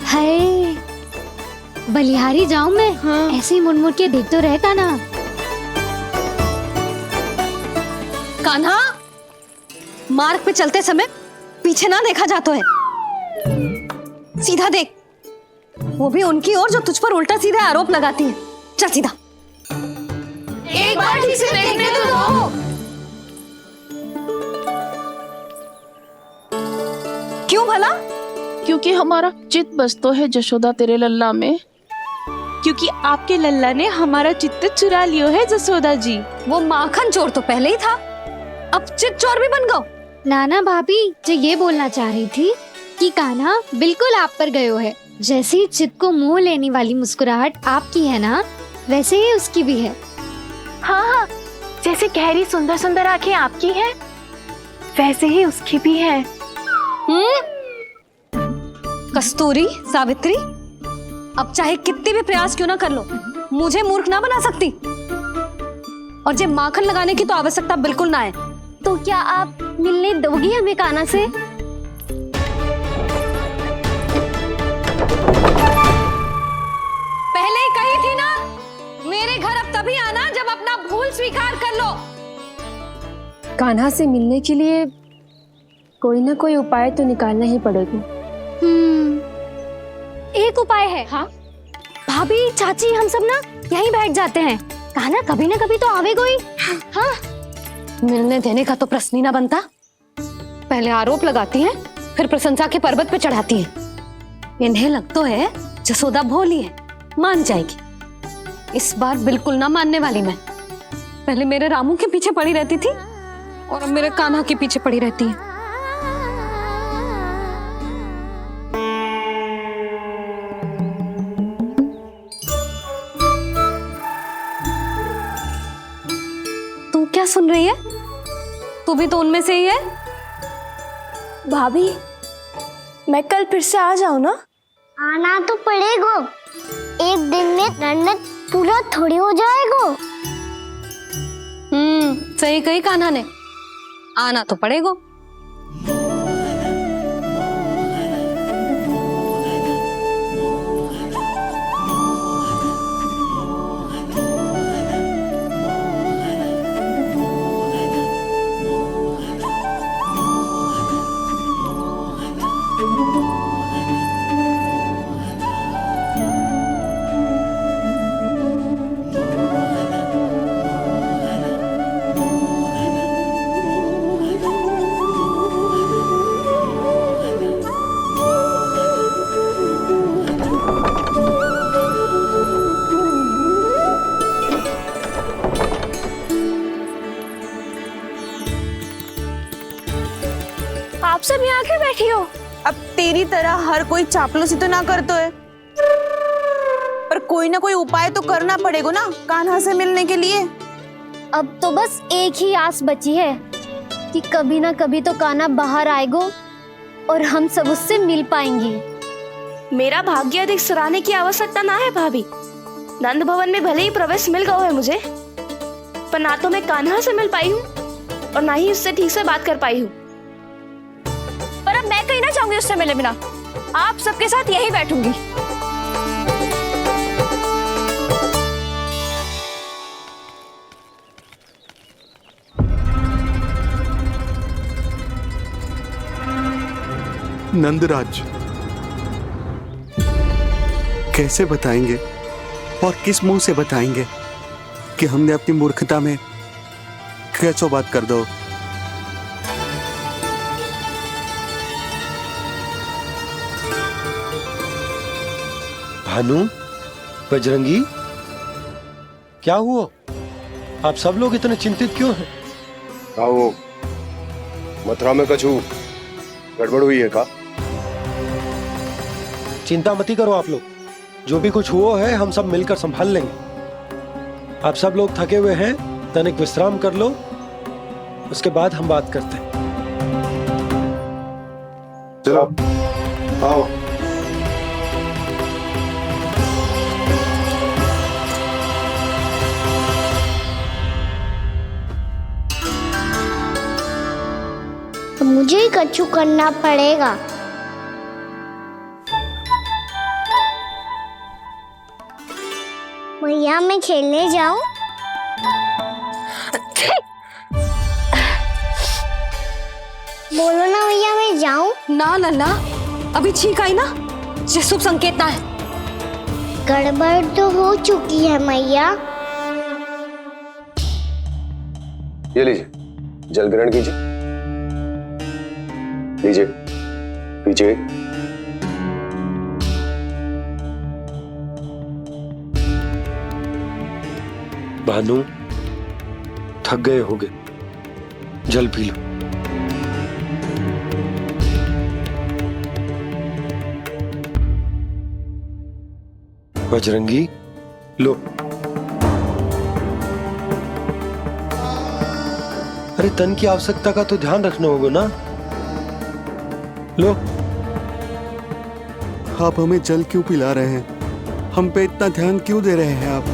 हाय, बलिहारी जाऊं मैं? हाँ। ऐसे ही मुड़ मुड़ के देख तो रहे कान्हा। कान्हा, मार्ग पे चलते समय पीछे ना देखा जाता है, सीधा देख। वो भी उनकी ओर जो तुझ पर उल्टा सीधा आरोप लगाती है। चल सीधा। एक बार ठीक से देखने तो दो। क्यों भला? क्योंकि हमारा चित्त बसतो है जशोदा तेरे लल्ला में। क्योंकि आपके लल्ला ने हमारा चित्त चुरा लियो है जसोदा जी। वो माखन चोर तो पहले ही था, अब चित्त चोर भी बन गो। नाना भाभी जो ये बोलना चाह रही थी कि कान्हा बिल्कुल आप पर गयो है। जैसे ही चित्त को मोह लेने वाली मुस्कुराहट आपकी है ना, वैसे ही उसकी भी है। हाँ हाँ, जैसे गहरी सुंदर सुंदर आंखें आपकी हैं, वैसे ही उसकी भी है। कस्तूरी, सावित्री, अब चाहे कितने भी प्रयास क्यों ना कर लो, मुझे मूर्ख ना बना सकती। और जे माखन लगाने की तो आवश्यकता बिल्कुल ना है। तो क्या आप मिलने दोगी हमें कान्हा से? पहले ही कही थी ना, मेरे घर अब तभी आना जब अपना भूल स्वीकार कर लो। कान्हा से मिलने के लिए कोई ना कोई उपाय तो निकालना ही पड़ेगा। एक उपाय है। हाँ? भाभी, चाची, हम सब ना यहीं बैठ जाते हैं। कान्हा कभी ना कभी तो आवेगा ही। हाँ? मिलने देने का तो प्रश्न ही ना बनता। पहले आरोप लगाती हैं, फिर प्रशंसा के पर्वत पे चढ़ाती हैं। इन्हें लगता है जसोदा भोली है, मान जाएगी। इस बार बिल्कुल ना मानने वाली मैं। पहले मेरे रामू के पीछे पड़ी रहती थी और अब मेरे कान्हा के पीछे पड़ी रहती है। तू क्या सुन रही है? तू भी तो उनमें से ही है। भाभी, मैं कल फिर से आ जाऊं ना? आना तो पड़ेगा। एक दिन में रन्नत पूरा थोड़ी हो जाएगा। सही कही कान्हा ने, आना तो पड़ेगा। आप सब यहाँ क्यों बैठी हो? अब तेरी तरह हर कोई चापलूसी तो ना करतो है, पर कोई ना कोई उपाय तो करना पड़ेगा ना कान्हा से मिलने के लिए। अब तो बस एक ही आस बची है कि कभी ना कभी तो कान्हा बाहर आएगा और हम सब उससे मिल पाएंगे। मेरा भाग्य अधिक सराहने की आवश्यकता ना है भाभी। नंद भवन में भले ही प्रवेश मिल गया है मुझे, पर ना तो मैं कान्हा से मिल पाई हूँ और ना ही उससे ठीक से बात कर पाई हूँ। पर अब मैं कहीं ना चाहूंगी उससे मिले बिना। आप सबके साथ यही बैठूंगी। नंदराज, कैसे बताएंगे और किस मुंह से बताएंगे कि हमने अपनी मूर्खता में कैसो बात कर दो। भानु, बजरंगी, क्या हुआ? आप सब लोग इतने चिंतित क्यों हैं? वो मथुरा में कछु गड़बड़ हुई है का? चिंता मती करो आप लोग, जो भी कुछ हुआ है हम सब मिलकर संभाल लेंगे। आप सब लोग थके हुए हैं, तनिक विश्राम कर लो, उसके बाद हम बात करते हैं। चलो आओ। मुझे ही कछु करना पड़ेगा। मैया मैं खेलने जाऊं? बोलो ना भैया मैं जाऊं? ना लल्ला, अभी छींक आई ना, ये शुभ संकेत ना है। गड़बड़ तो हो चुकी है मैया। ये लीजिए, जल ग्रहण कीजिए। लीजिए, पीजिए। भानु, थक गए होगे, जल पी लो। बजरंगी, लो। अरे तन की आवश्यकता का तो ध्यान रखना होगा ना, लो। आप हमें जल क्यों पिला रहे हैं? हम पे इतना ध्यान क्यों दे रहे हैं आप?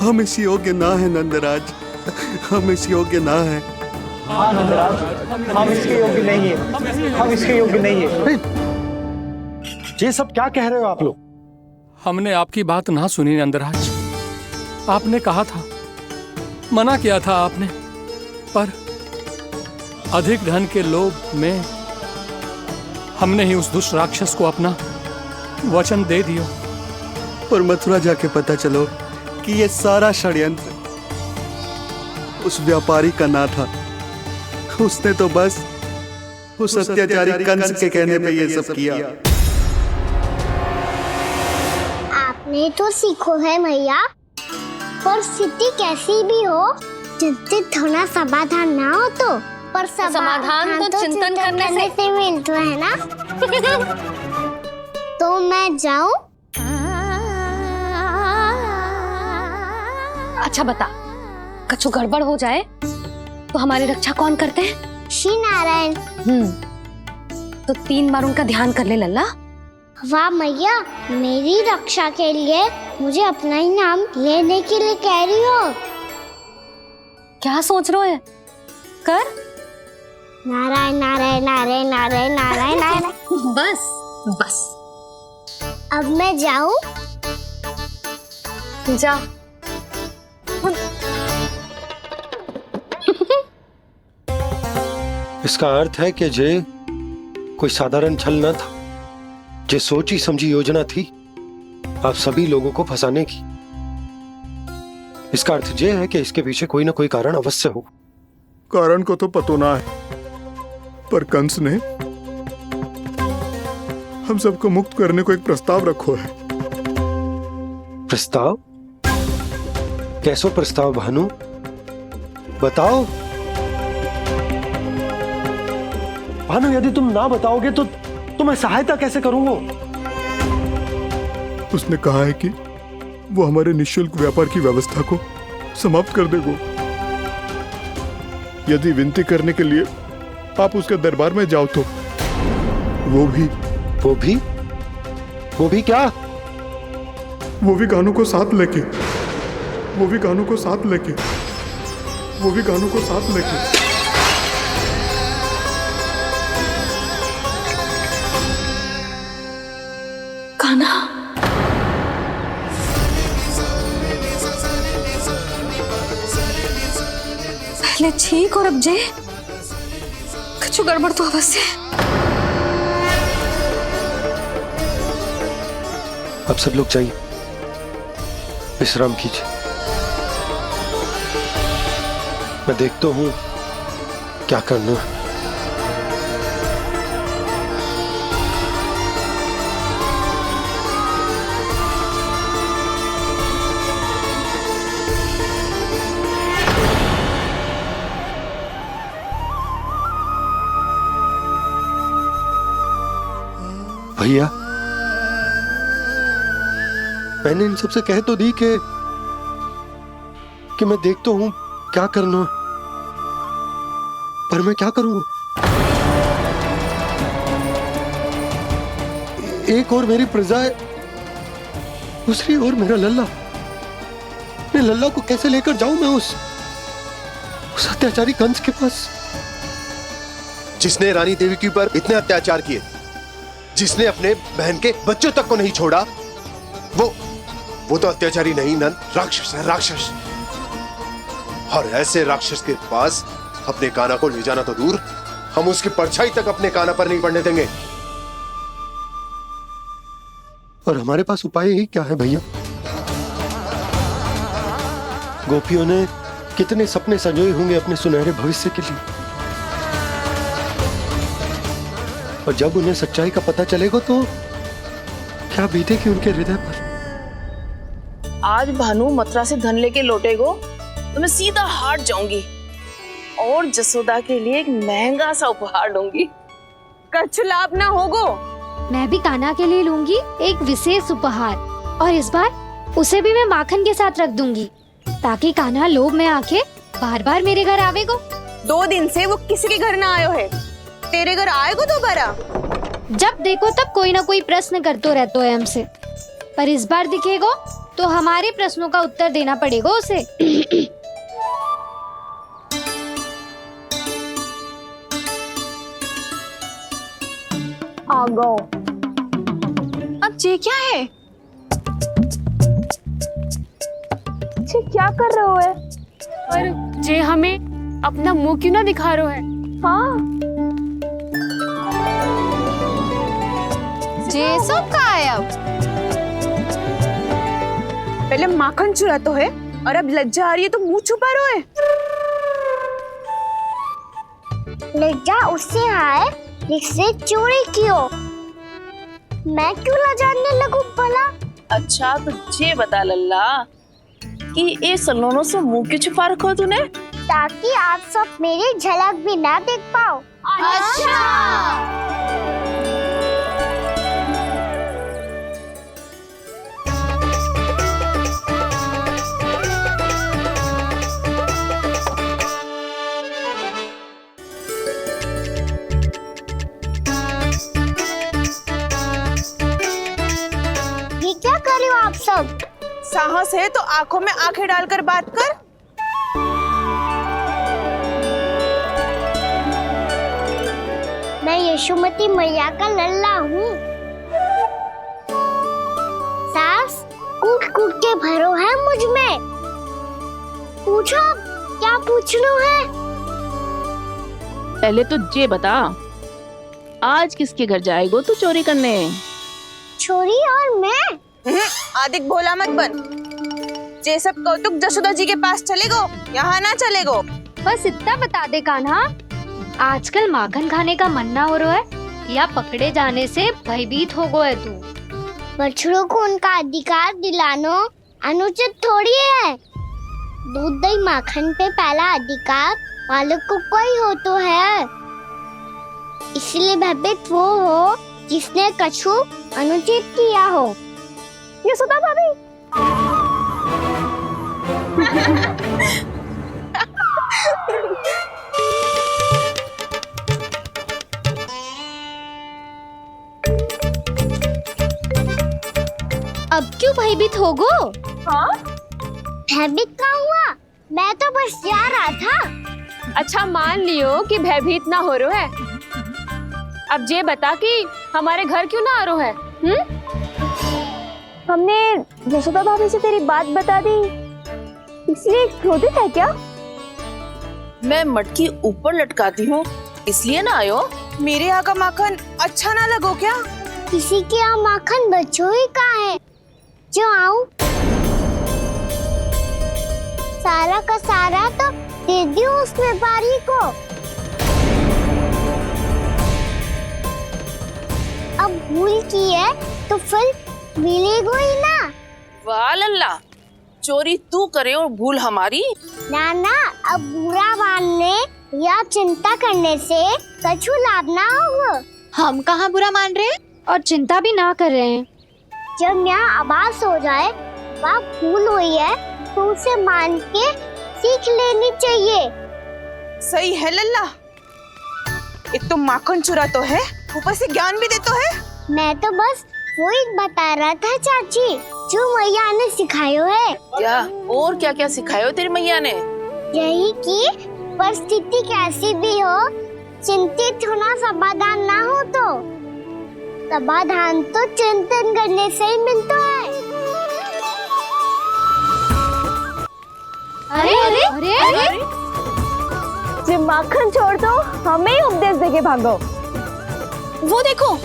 हम इस योग्य ना है नंदराज, हम इस योग्य ना है। हाँ नंदराज, हम इसके योग्य नहीं है, हम इसके योग्य नहीं है। ये सब क्या कह रहे हो आप लोग? हमने आपकी बात ना सुनी नंदराज। आपने कहा था, मना किया था आपने, पर अधिक धन के लोभ में हमने ही उस दुष्ट राक्षस को अपना वचन दे दिया। पर मथुरा जाके पता चलो कि ये सारा षड्यंत्र उस व्यापारी का ना था। उसने तो बस उस अत्याचारी कंस के कहने पे ये सब किया। आपने तो सीखो है भैया, पर स्थिति कैसी भी हो, चिंतित होना समाधान ना हो तो, पर समाधान तो चिंतन करने से मिलता है ना। तो मैं जाऊं? अच्छा बता, कछु गड़बड़ हो जाए तो हमारी रक्षा कौन करते हैं? श्री नारायण। तो 3 बार उनका ध्यान कर ले लल्ला। वाह मैया, मेरी रक्षा के लिए मुझे अपना ही नाम लेने के लिए कह रही हो? क्या सोच रहे हो? कर नारायण नारायण नारायण नारायण नारायण नारायण। बस बस, अब मैं जाऊं? जा। इसका अर्थ है कि जे कोई साधारण छल न था, जे सोची समझी योजना थी आप सभी लोगों को फंसाने की। इसका अर्थ ये है कि इसके पीछे कोई ना कोई कारण अवश्य हो। कारण को तो पतो ना है, पर कंस ने हम सबको मुक्त करने को एक प्रस्ताव रखो है। प्रस्ताव? कैसो प्रस्ताव भानु, बताओ। भानु, यदि तुम ना बताओगे तो तुम्हें सहायता कैसे करूंगा? उसने कहा है कि वो हमारे निःशुल्क व्यापार की व्यवस्था को समाप्त कर देगा यदि विनती करने के लिए आप उसके दरबार में जाओ तो। वो भी क्या? वो भी गानों को साथ लेके, वो भी गानों को साथ लेके, वो भी गानों को साथ लेके। कान्हा, पहले ठीक और अब जे कुछ गड़बड़ तो अवश्य। अब सब लोग जाइए, विश्राम कीजिए। मैं देखता हूं क्या करना है। भैया, मैंने इन सबसे कह तो दी कि मैं देखता हूं क्या करना है, पर मैं क्या करूंगा? एक और मेरी प्रजा है, दूसरी ओर मेरा लल्ला। मैं लल्ला को कैसे लेकर जाऊं मैं उस अत्याचारी कंस के पास? जिसने रानी देवी के ऊपर इतने अत्याचार किए, जिसने अपने बहन के बच्चों तक को नहीं छोड़ा, वो तो अत्याचारी नहीं नंद, राक्षस है, राक्षस। और ऐसे राक्षस के पास अपने कान्हा को ले जाना तो दूर, हम उसकी परछाई तक अपने कान्हा पर नहीं पड़ने देंगे। और हमारे पास उपाय ही क्या है भैया? गोपियों ने कितने सपने संजोए होंगे अपने सुनहरे भविष्य के लिए, और जब उन्हें सच्चाई का पता चलेगा तो क्या बीतेगी उनके हृदय पर? आज भानु मथुरा से धन लेके लौटेगो तो मैं सीधा हाट जाऊंगी और जसोदा के लिए एक महंगा सा उपहार दूंगी। कछु लाभ ना होगो। मैं भी कान्हा के लिए लूंगी एक विशेष उपहार, और इस बार उसे भी मैं माखन के साथ रख दूंगी, ताकि कान्हा लोभ में आके बार बार मेरे घर आवेगो। 2 दिन से वो किसी के घर ना आयो है, तेरे घर आएगो दोबारा? जब देखो तब कोई ना कोई प्रश्न करते रहते है हमसे, पर इस बार दिखेगो तो हमारे प्रश्नों का उत्तर देना पड़ेगा उसे। आ गो। अब ये क्या है? ये क्या कर रहे हो है? पर जे हमें अपना मुंह क्यों ना दिखा रहे है? हाँ, जे सब का है अब? पहले माखन चुरा तो है और अब लज्जा आ रही है तो मुंह छुपा रहे है। लज्जा उससे है जिससे चोरी कियो। मैं क्यों लजाने लगूं भला? अच्छा तो ये बता लल्ला कि ये सलोनों से मुंह क्यों छुपा रखो तूने? ताकि आप सब मेरी झलक भी ना देख पाओ। अच्छा। ये क्या कर रहे हो आप सब? साहस है तो आंखों में आंखें डालकर बात कर। मैं यशोमती मैया का लल्ला हूँ। सास कूट कूट के भरो है मुझ में। पूछो क्या पूछना है? पहले तो ये बता, आज किसके घर जाएगो तू चोरी करने? छोरी और मैं? आदिक भोला मत बन। जे सब कौतुक जशोदा जी के पास चलेगो, यहाँ ना चलेगो। बस इतना बता दे कान्हा, आजकल माखन खाने का मन ना हो रहा है या पकड़े जाने से भयभीत हो गए तू? बछड़ों को उनका अधिकार दिलाना अनुचित थोड़ी है। दूध दही माखन पे पहला अधिकार मालिक को कोई हो तो है। इसलिए भयभीत वो हो जिसने कछु अनुचित किया हो। यशोदा भाभी। अब क्यों भयभीत हो गो? हाँ? भयभीत क्या हुआ? मैं तो बस जा रहा था। अच्छा मान लियो कि भयभीत ना हो रहा है। अब ये बता कि हमारे घर क्यों ना आ रहा है? हमने यशोदा भाभी से तेरी बात बता दी, इसलिए क्रोधित है क्या? मैं मटकी ऊपर लटकाती हूँ इसलिए ना आयो? मेरे यहाँ का माखन अच्छा ना लगो क्या? किसी के यहाँ माखन बच्चों ही कहाँ है? क्यों आऊं? सारा का सारा तो दे दियो उस व्यापारी को। अब भूल की है तो फिर मिलेगो ही ना। वाह लल्ला, चोरी तू करे और भूल हमारी। नाना, अब बुरा मानने या चिंता करने से कछु लाभ ना होगा। हम कहाँ बुरा मान रहे हैं और चिंता भी ना कर रहे हैं। जब यहाँ आवाज हो जाए वहाँ भूल हुई है तो उसे मान के सीख लेनी चाहिए। सही है लल्ला, एक तो माखन चुरा तो है, ऊपर से ज्ञान भी दे तो है। मैं तो बस वही बता रहा था चाची, जो मैया ने सिखायो है। क्या और क्या क्या सिखायो तेरी मैया ने? यही कि परिस्थिति कैसी भी हो, चिंतित होना समाधान ना हो तो समाधान तो चिंतन करने से ही मिलता है। अरे अरे अरे, अरे? जब माखन छोड़ दो हमें ही उपदेश देके भागो। वो देखो,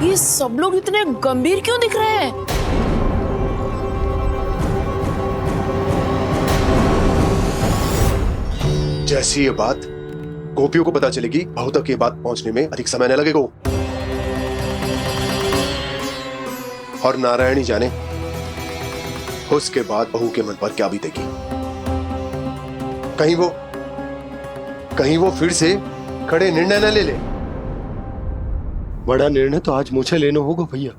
ये सब लोग इतने गंभीर क्यों दिख रहे हैं? जैसी ये बात गोपियों को पता चलेगी, बहू तक ये बात पहुंचने में अधिक समय न लगेगा। और नारायणी जाने उसके बाद बहू के मन पर क्या बीतेगी। कहीं वो फिर से खड़े निर्णय न ले ले। बड़ा निर्णय तो आज मुझे लेना होगा भैया।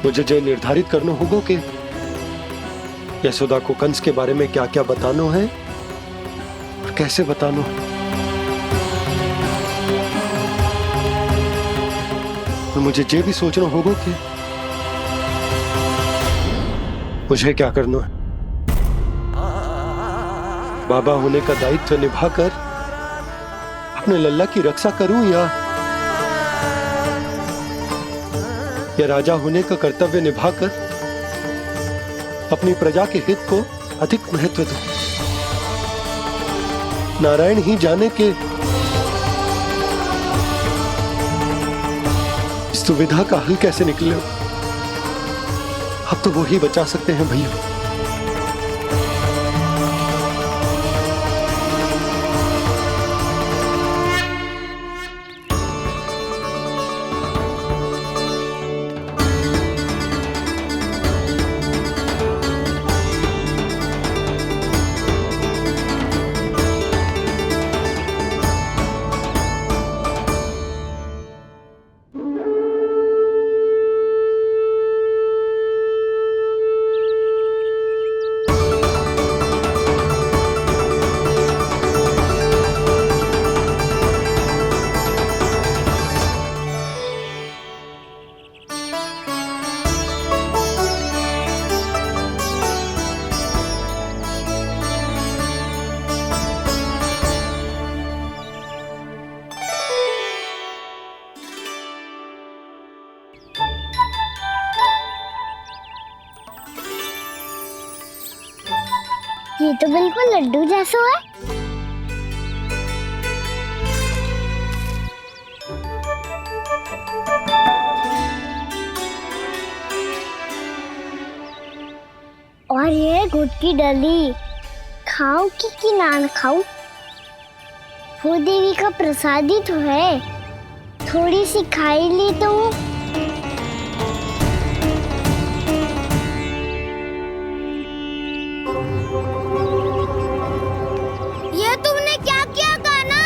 मुझे जो निर्धारित करना होगा कि यशोदा को कंस के बारे में क्या क्या बताना है और कैसे बताना है। और मुझे ये भी सोचना होगा कि मुझे क्या करना है। बाबा होने का दायित्व निभाकर अपने लल्ला की रक्षा करूं या राजा होने का कर्तव्य निभाकर अपनी प्रजा के हित को अधिक महत्व दूं। नारायण ही जाने के इस दुविधा का हल कैसे निकले। अब तो वो ही बचा सकते हैं भैया। ये तो बिल्कुल लड्डू जैसा है। और ये गुड़ की डली खाऊं कि ना खाऊं? वो देवी का प्रसाद ही तो है, थोड़ी सी खाई ली तो। ये तुमने क्या किया कान्हा?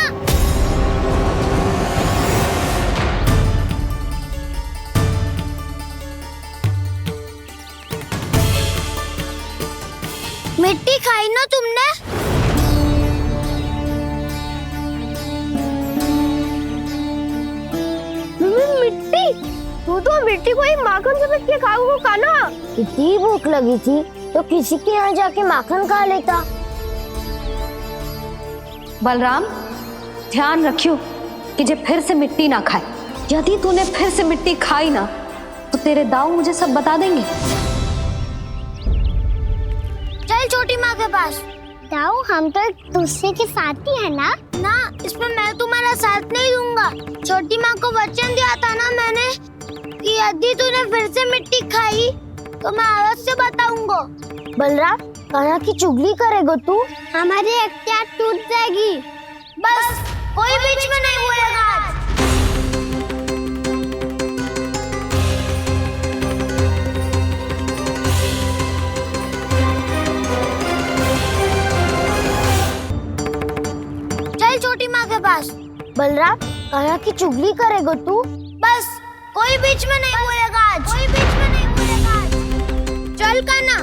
मिट्टी खाई ना तुमने? मिट्टी? तू तो मिट्टी को ही माखन समझ के खाओगे कान्हा। इतनी भूख लगी थी तो किसी के यहाँ जाके माखन खा लेता। बलराम, ध्यान रखियो कि जे फिर से मिट्टी ना खाए। यदि तूने फिर से मिट्टी खाई ना तो तेरे दाऊ मुझे सब बता देंगे। चल छोटी माँ के पास। दाऊ, हम तो एक दूसरे के साथी है ना? ना, इसमें मैं तुम्हारा साथ नहीं दूंगा। छोटी माँ को वचन दिया था ना मैंने कि यदि तूने फिर से मिट्टी खाई तो मैं आवाज से बताऊंगा। बलराम, कान्हा की चुगली करेगा तू? हमारी अख्तियार टूट जाएगी। बस कोई बीच में नहीं बोलेगा आज। चल छोटी माँ के पास। बलराम, कान्हा की चुगली करेगा तू? बस कोई बीच में नहीं बोलेगा आज। कोई बीच में नहीं बोलेगा आज। चल कान्हा।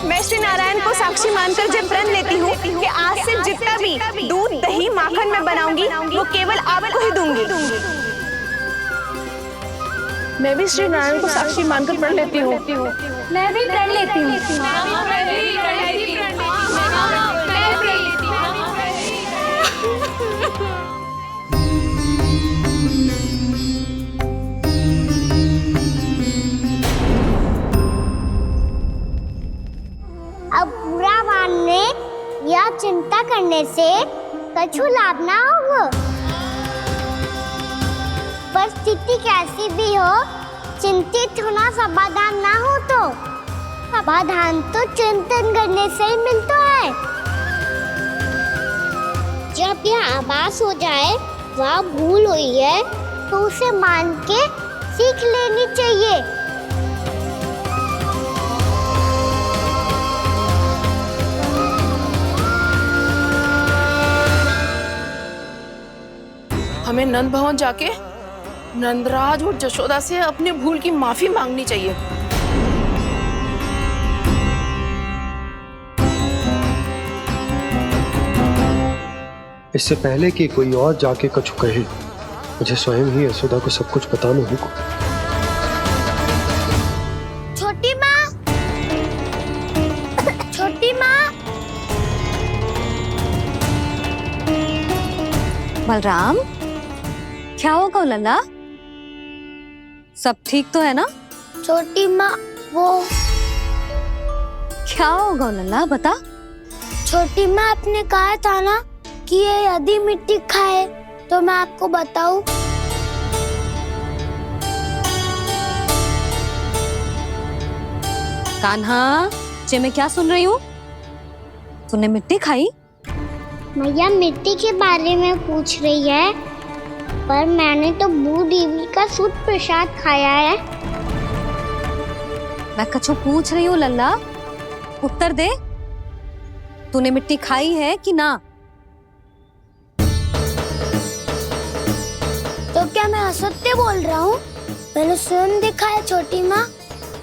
मैं श्री नारायण को साक्षी मानकर जब प्रण लेती हूँ कि आज से जितना भी दूध दही माखन मैं बनाऊंगी वो केवल आपको ही दूंगी। मैं भी श्री नारायण को साक्षी मानकर प्रण लेती हूँ। मैं भी प्रण लेती हूँ। अब बुरा मानने या चिंता करने से कछु लाभ ना होगा। परिस्थिति कैसी भी हो, चिंतित होना समाधान ना हो तो समाधान तो चिंतन करने से ही मिलता है। जब यह आभास हो जाए वह भूल हुई है तो उसे मान के सीख लेनी चाहिए। हमें नंद भवन जाके नंदराज और जशोदा से अपनी भूल की माफी मांगनी चाहिए। इससे पहले कि कोई और जाके कछु कहे, मुझे स्वयं ही यशोदा को सब कुछ बताना होगा। छोटी माँ, छोटी माँ। बलराम, क्या होगा लल्ला? सब ठीक तो है ना? छोटी माँ, वो क्या होगा लल्ला, बता। छोटी माँ, आपने कहा था ना कि ये यदि मिट्टी खाए तो मैं आपको बताऊं। कान्हा, जे मैं क्या सुन रही हूँ? तूने मिट्टी खाई? मैया मिट्टी के बारे में पूछ रही है, पर मैंने तो भू देवी का शुद्ध प्रसाद खाया है। मैं कछु पूछ रही हूँ लल्ला, उत्तर दे। तूने मिट्टी खाई है कि ना? तो क्या मैं असत्य बोल रहा हूँ? मैंने स्वयं देखा है छोटी माँ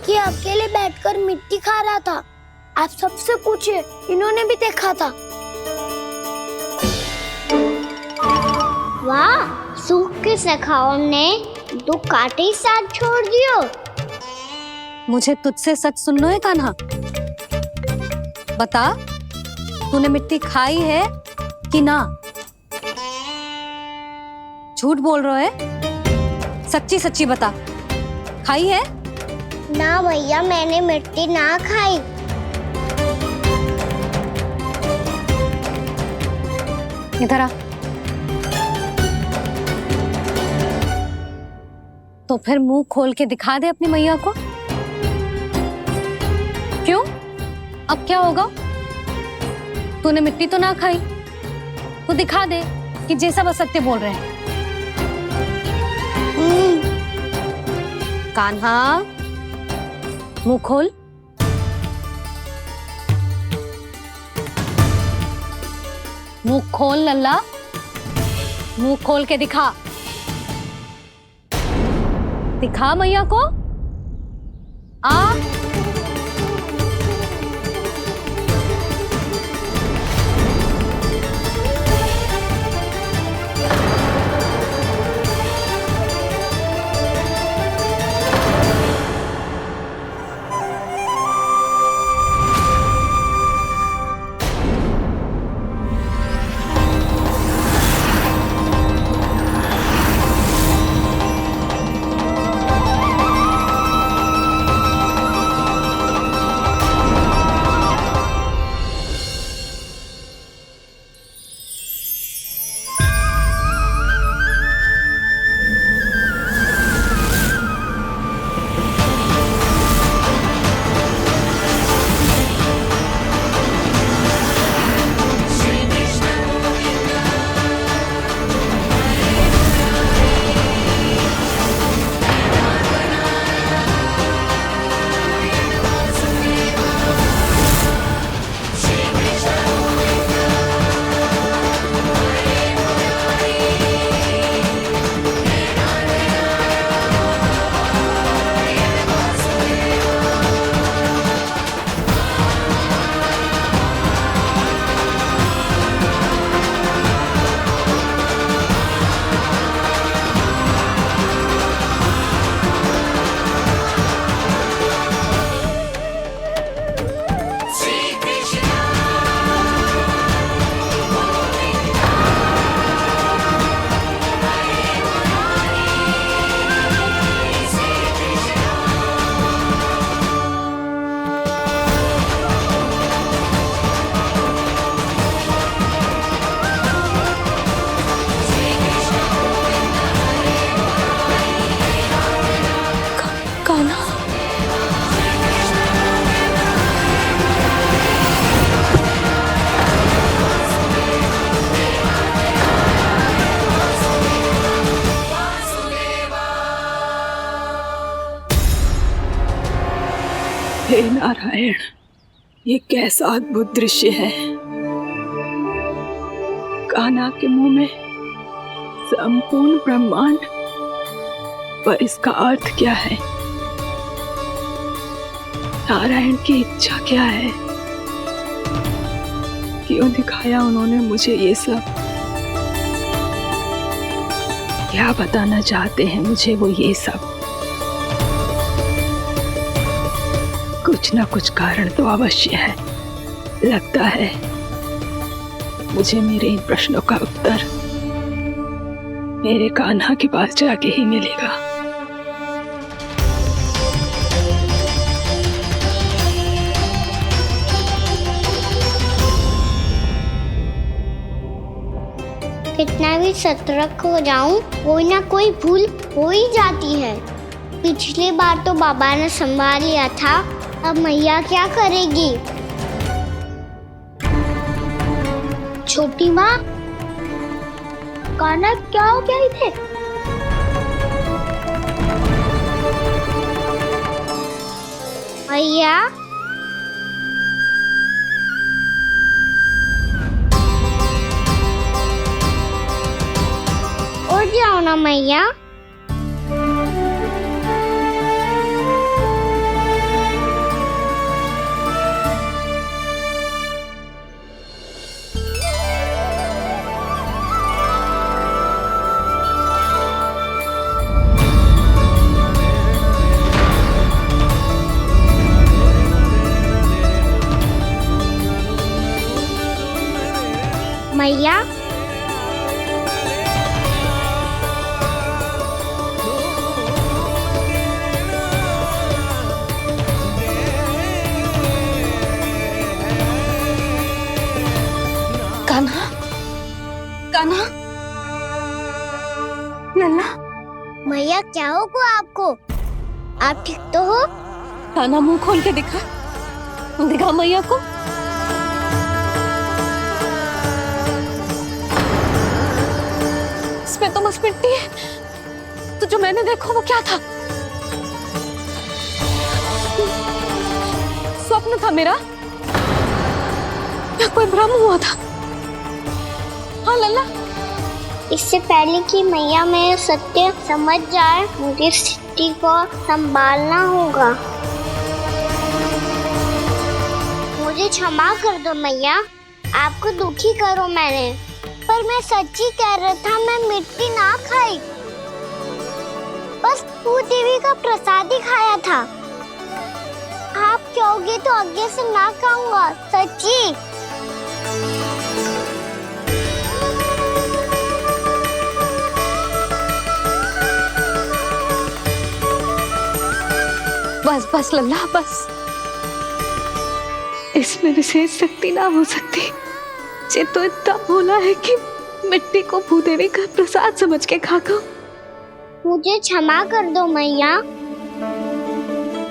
कि अकेले बैठकर मिट्टी खा रहा था। आप सबसे पूछिए, इन्होंने भी देखा था। वाह, सूख के सखाओं ने दो कांटे ही साथ छोड़ दियो। मुझे तुझसे सच सुनना है कान्हा। बता, तूने मिट्टी खाई है कि ना? झूठ बोल रहा है, सच्ची सच्ची बता, खाई है? ना भैया, मैंने मिट्टी ना खाई। इधर आ। तो फिर मुंह खोल के दिखा दे अपनी मैया को। क्यों? अब क्या होगा? तूने मिट्टी तो ना खाई, तो दिखा दे कि जे सब असत्य बोल रहे हैं। कान्हा, मुंह खोल। मुंह खोल लल्ला, मुंह खोल के दिखा। दिखा मैया को। आ हे नारायण, ये कैसा अद्भुत दृश्य है। कान्हा के मुंह में संपूर्ण ब्रह्मांड, पर इसका अर्थ क्या है? नारायण की इच्छा क्या है? क्यों दिखाया उन्होंने मुझे ये सब? क्या बताना चाहते हैं मुझे वो ये सब? कुछ ना कुछ कारण तो अवश्य है। लगता है मुझे मेरे इन प्रश्नों का उत्तर मेरे कान्हा के पास जाके ही मिलेगा। कितना भी सतर्क हो जाऊं, कोई ना कोई भूल हो ही जाती है। पिछली बार तो बाबा ने संभाल लिया था, अब मैया क्या करेगी? छोटी माँ, कान्हा क्या हो गया इधर? मैया, उठ जाओ ना मैया। मैया, कान्हा, कान्हा, लल्ला। मैया क्या होगा आपको? आप ठीक तो हो? कान्हा मुंह खोल के दिखा, दिखा मैया को। इसमें तो बस मिट्टी है, तो जो मैंने देखा वो क्या था? स्वप्न था मेरा या कोई भ्रम हुआ था? हाँ लल्ला, इससे पहले कि मैया मेरे सत्य समझ जाए, मुझे स्थिति को संभालना होगा। मुझे क्षमा कर दो मैया, आपको दुखी करो मैंने, पर मैं सच्ची कह रहा था, मैं मिट्टी ना खाई, बस तू देवी का प्रसाद ही खाया था। आप कहोगे तो आगे से ना खाऊंगा, सच्ची। बस बस लल्ला, बस। इसमें विशेष शक्ति ना हो सकती। ये तो इतना भोला है कि मिट्टी को भूदेवी का प्रसाद समझ के खा गो। मुझे क्षमा कर दो मैया।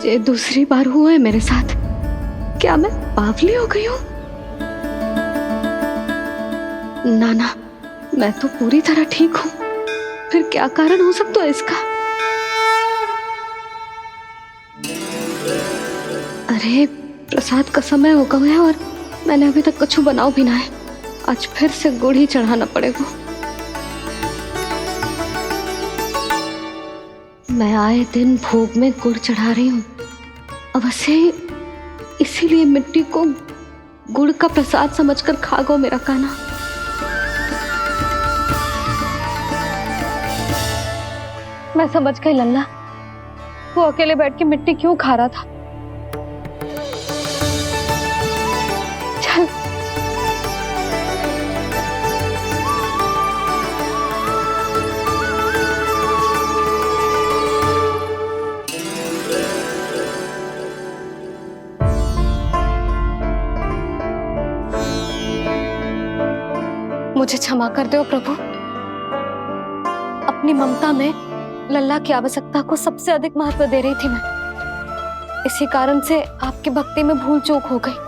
ये दूसरी बार हुआ है मेरे साथ। क्या मैं बावली हो गई हूँ? ना ना, मैं तो पूरी तरह ठीक हूँ। फिर क्या कारण हो सकता है इसका? अरे प्रसाद का समय हो गया है और मैंने अभी तक कुछ बनाओ भी ना है। आज फिर से गुड़ ही चढ़ाना पड़ेगा। मैं आए दिन भोग में गुड़ चढ़ा रही हूँ, अवश्य ही इसीलिए मिट्टी को गुड़ का प्रसाद समझकर खा गो मेरा कान्हा। मैं समझ गई लल्ला, वो अकेले बैठ के मिट्टी क्यों खा रहा था। चल मुझे क्षमा कर दो प्रभु। अपनी ममता में लल्ला की आवश्यकता को सबसे अधिक महत्व दे रही थी मैं। इसी कारण से आपकी भक्ति में भूल चूक हो गई।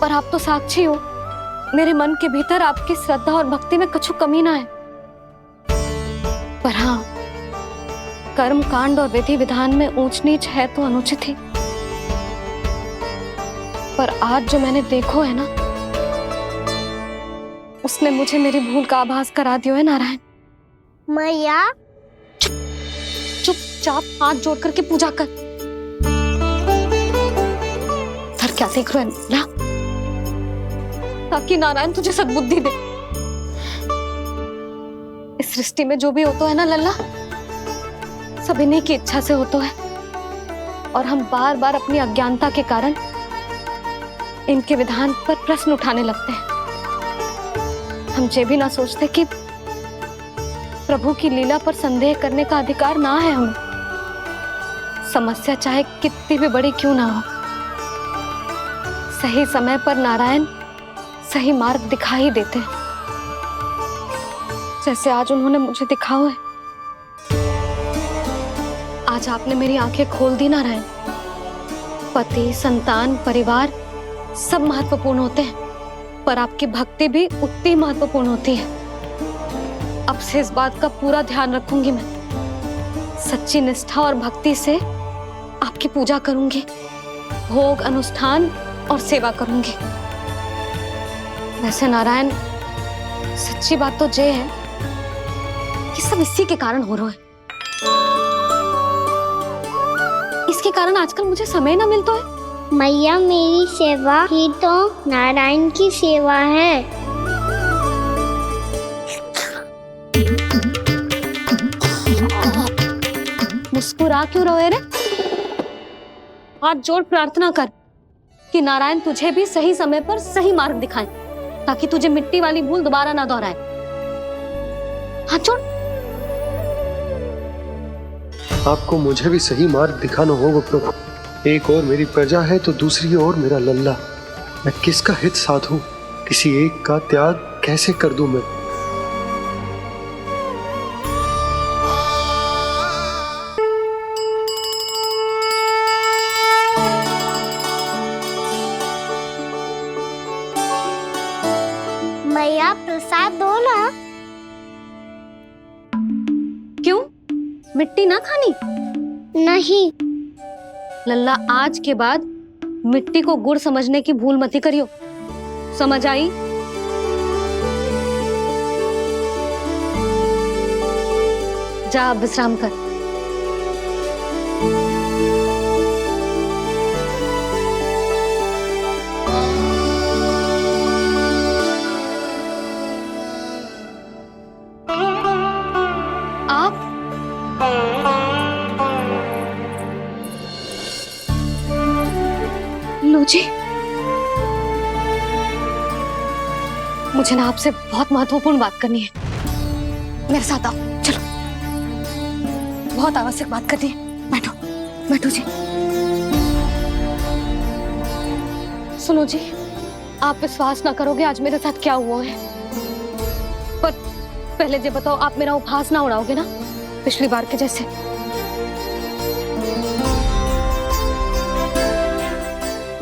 पर आप तो साक्षी हो, मेरे मन के भीतर आपकी श्रद्धा और भक्ति में कुछ कमी ना है। पर हाँ, कर्म कांड और विधि विधान में ऊंच नीच है तो अनुचित ही। पर आज जो मैंने देखो है ना, उसने मुझे मेरी भूल का आभास करा दियो है नारायण। मैया चुपचाप हाथ जोड़ करके पूजा कर। सर क्या देख रहे हैं ना, ताकि नारायण तुझे सद्बुद्धि दे। इस सृष्टि में जो भी होता है ना लल्ला, सब इन्हीं की इच्छा से होता है, और हम बार बार अपनी अज्ञानता के कारण इनके विधान पर प्रश्न उठाने लगते हैं। हम ये भी ना सोचते कि प्रभु की लीला पर संदेह करने का अधिकार ना है हमें। समस्या चाहे कितनी भी बड़ी क्यों ना हो, सही समय पर नारायण सही मार्ग दिखा ही देते हैं, जैसे आज उन्होंने मुझे दिखाओ है। आज आपने मेरी आंखें खोल दी नारायण। पति, संतान, परिवार सब महत्वपूर्ण होते हैं, पर आपकी भक्ति भी उतनी महत्वपूर्ण होती है। अब से इस बात का पूरा ध्यान रखूंगी मैं। सच्ची निष्ठा और भक्ति से आपकी पूजा करूंगी, भोग, अनुष्ठान और सेवा करूंगी। वैसे नारायण, सच्ची बात तो ये है कि सब इसी के कारण हो रहा है। इसके कारण आजकल मुझे समय ना मिलता है। मैया, मेरी सेवा ही तो नारायण की सेवा है। मुस्कुरा क्यों रहे रे? हाथ जोड़ प्रार्थना कर कि नारायण तुझे भी सही समय पर सही मार्ग दिखाएं, ताकि तुझे मिट्टी वाली भूल दोबारा ना दोहराए। हाथ जोड़। आपको मुझे भी सही मार्ग दिखाना होगा प्रभु। एक और मेरी प्रजा है तो दूसरी ओर मेरा लल्ला। मैं किसका हित साधूं? किसी एक का त्याग कैसे कर दूं मैं? मैया, प्रसाद दो ना। क्यों? मिट्टी ना खानी? नहीं। लल्ला, आज के बाद मिट्टी को गुड़ समझने की भूल मत करियो। समझ आई? जा अब विश्राम कर। जी, मुझे ना आपसे बहुत महत्वपूर्ण बात करनी है। मेरे साथ आओ, चलो। बहुत आवश्यक बात करनी है। बैठो, बैठो जी। सुनो जी, आप विश्वास ना करोगे आज मेरे साथ क्या हुआ है। पर पहले ये बताओ, आप मेरा उपहास ना उड़ाओगे ना, पिछली बार के जैसे?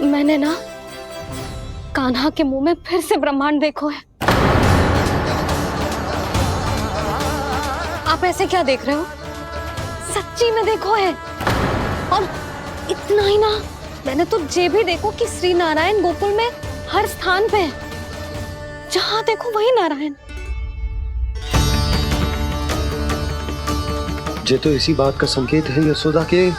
मैंने ना कान्हा के मुंह में फिर से ब्रह्मांड देखो है। आप ऐसे क्या देख रहे हो? सच्ची में देखो है। और इतना ही ना, मैंने तो ये भी देखो कि श्री नारायण गोकुल में हर स्थान पे है। जहां देखो वही नारायण। ये तो इसी बात का संकेत है यशोदा के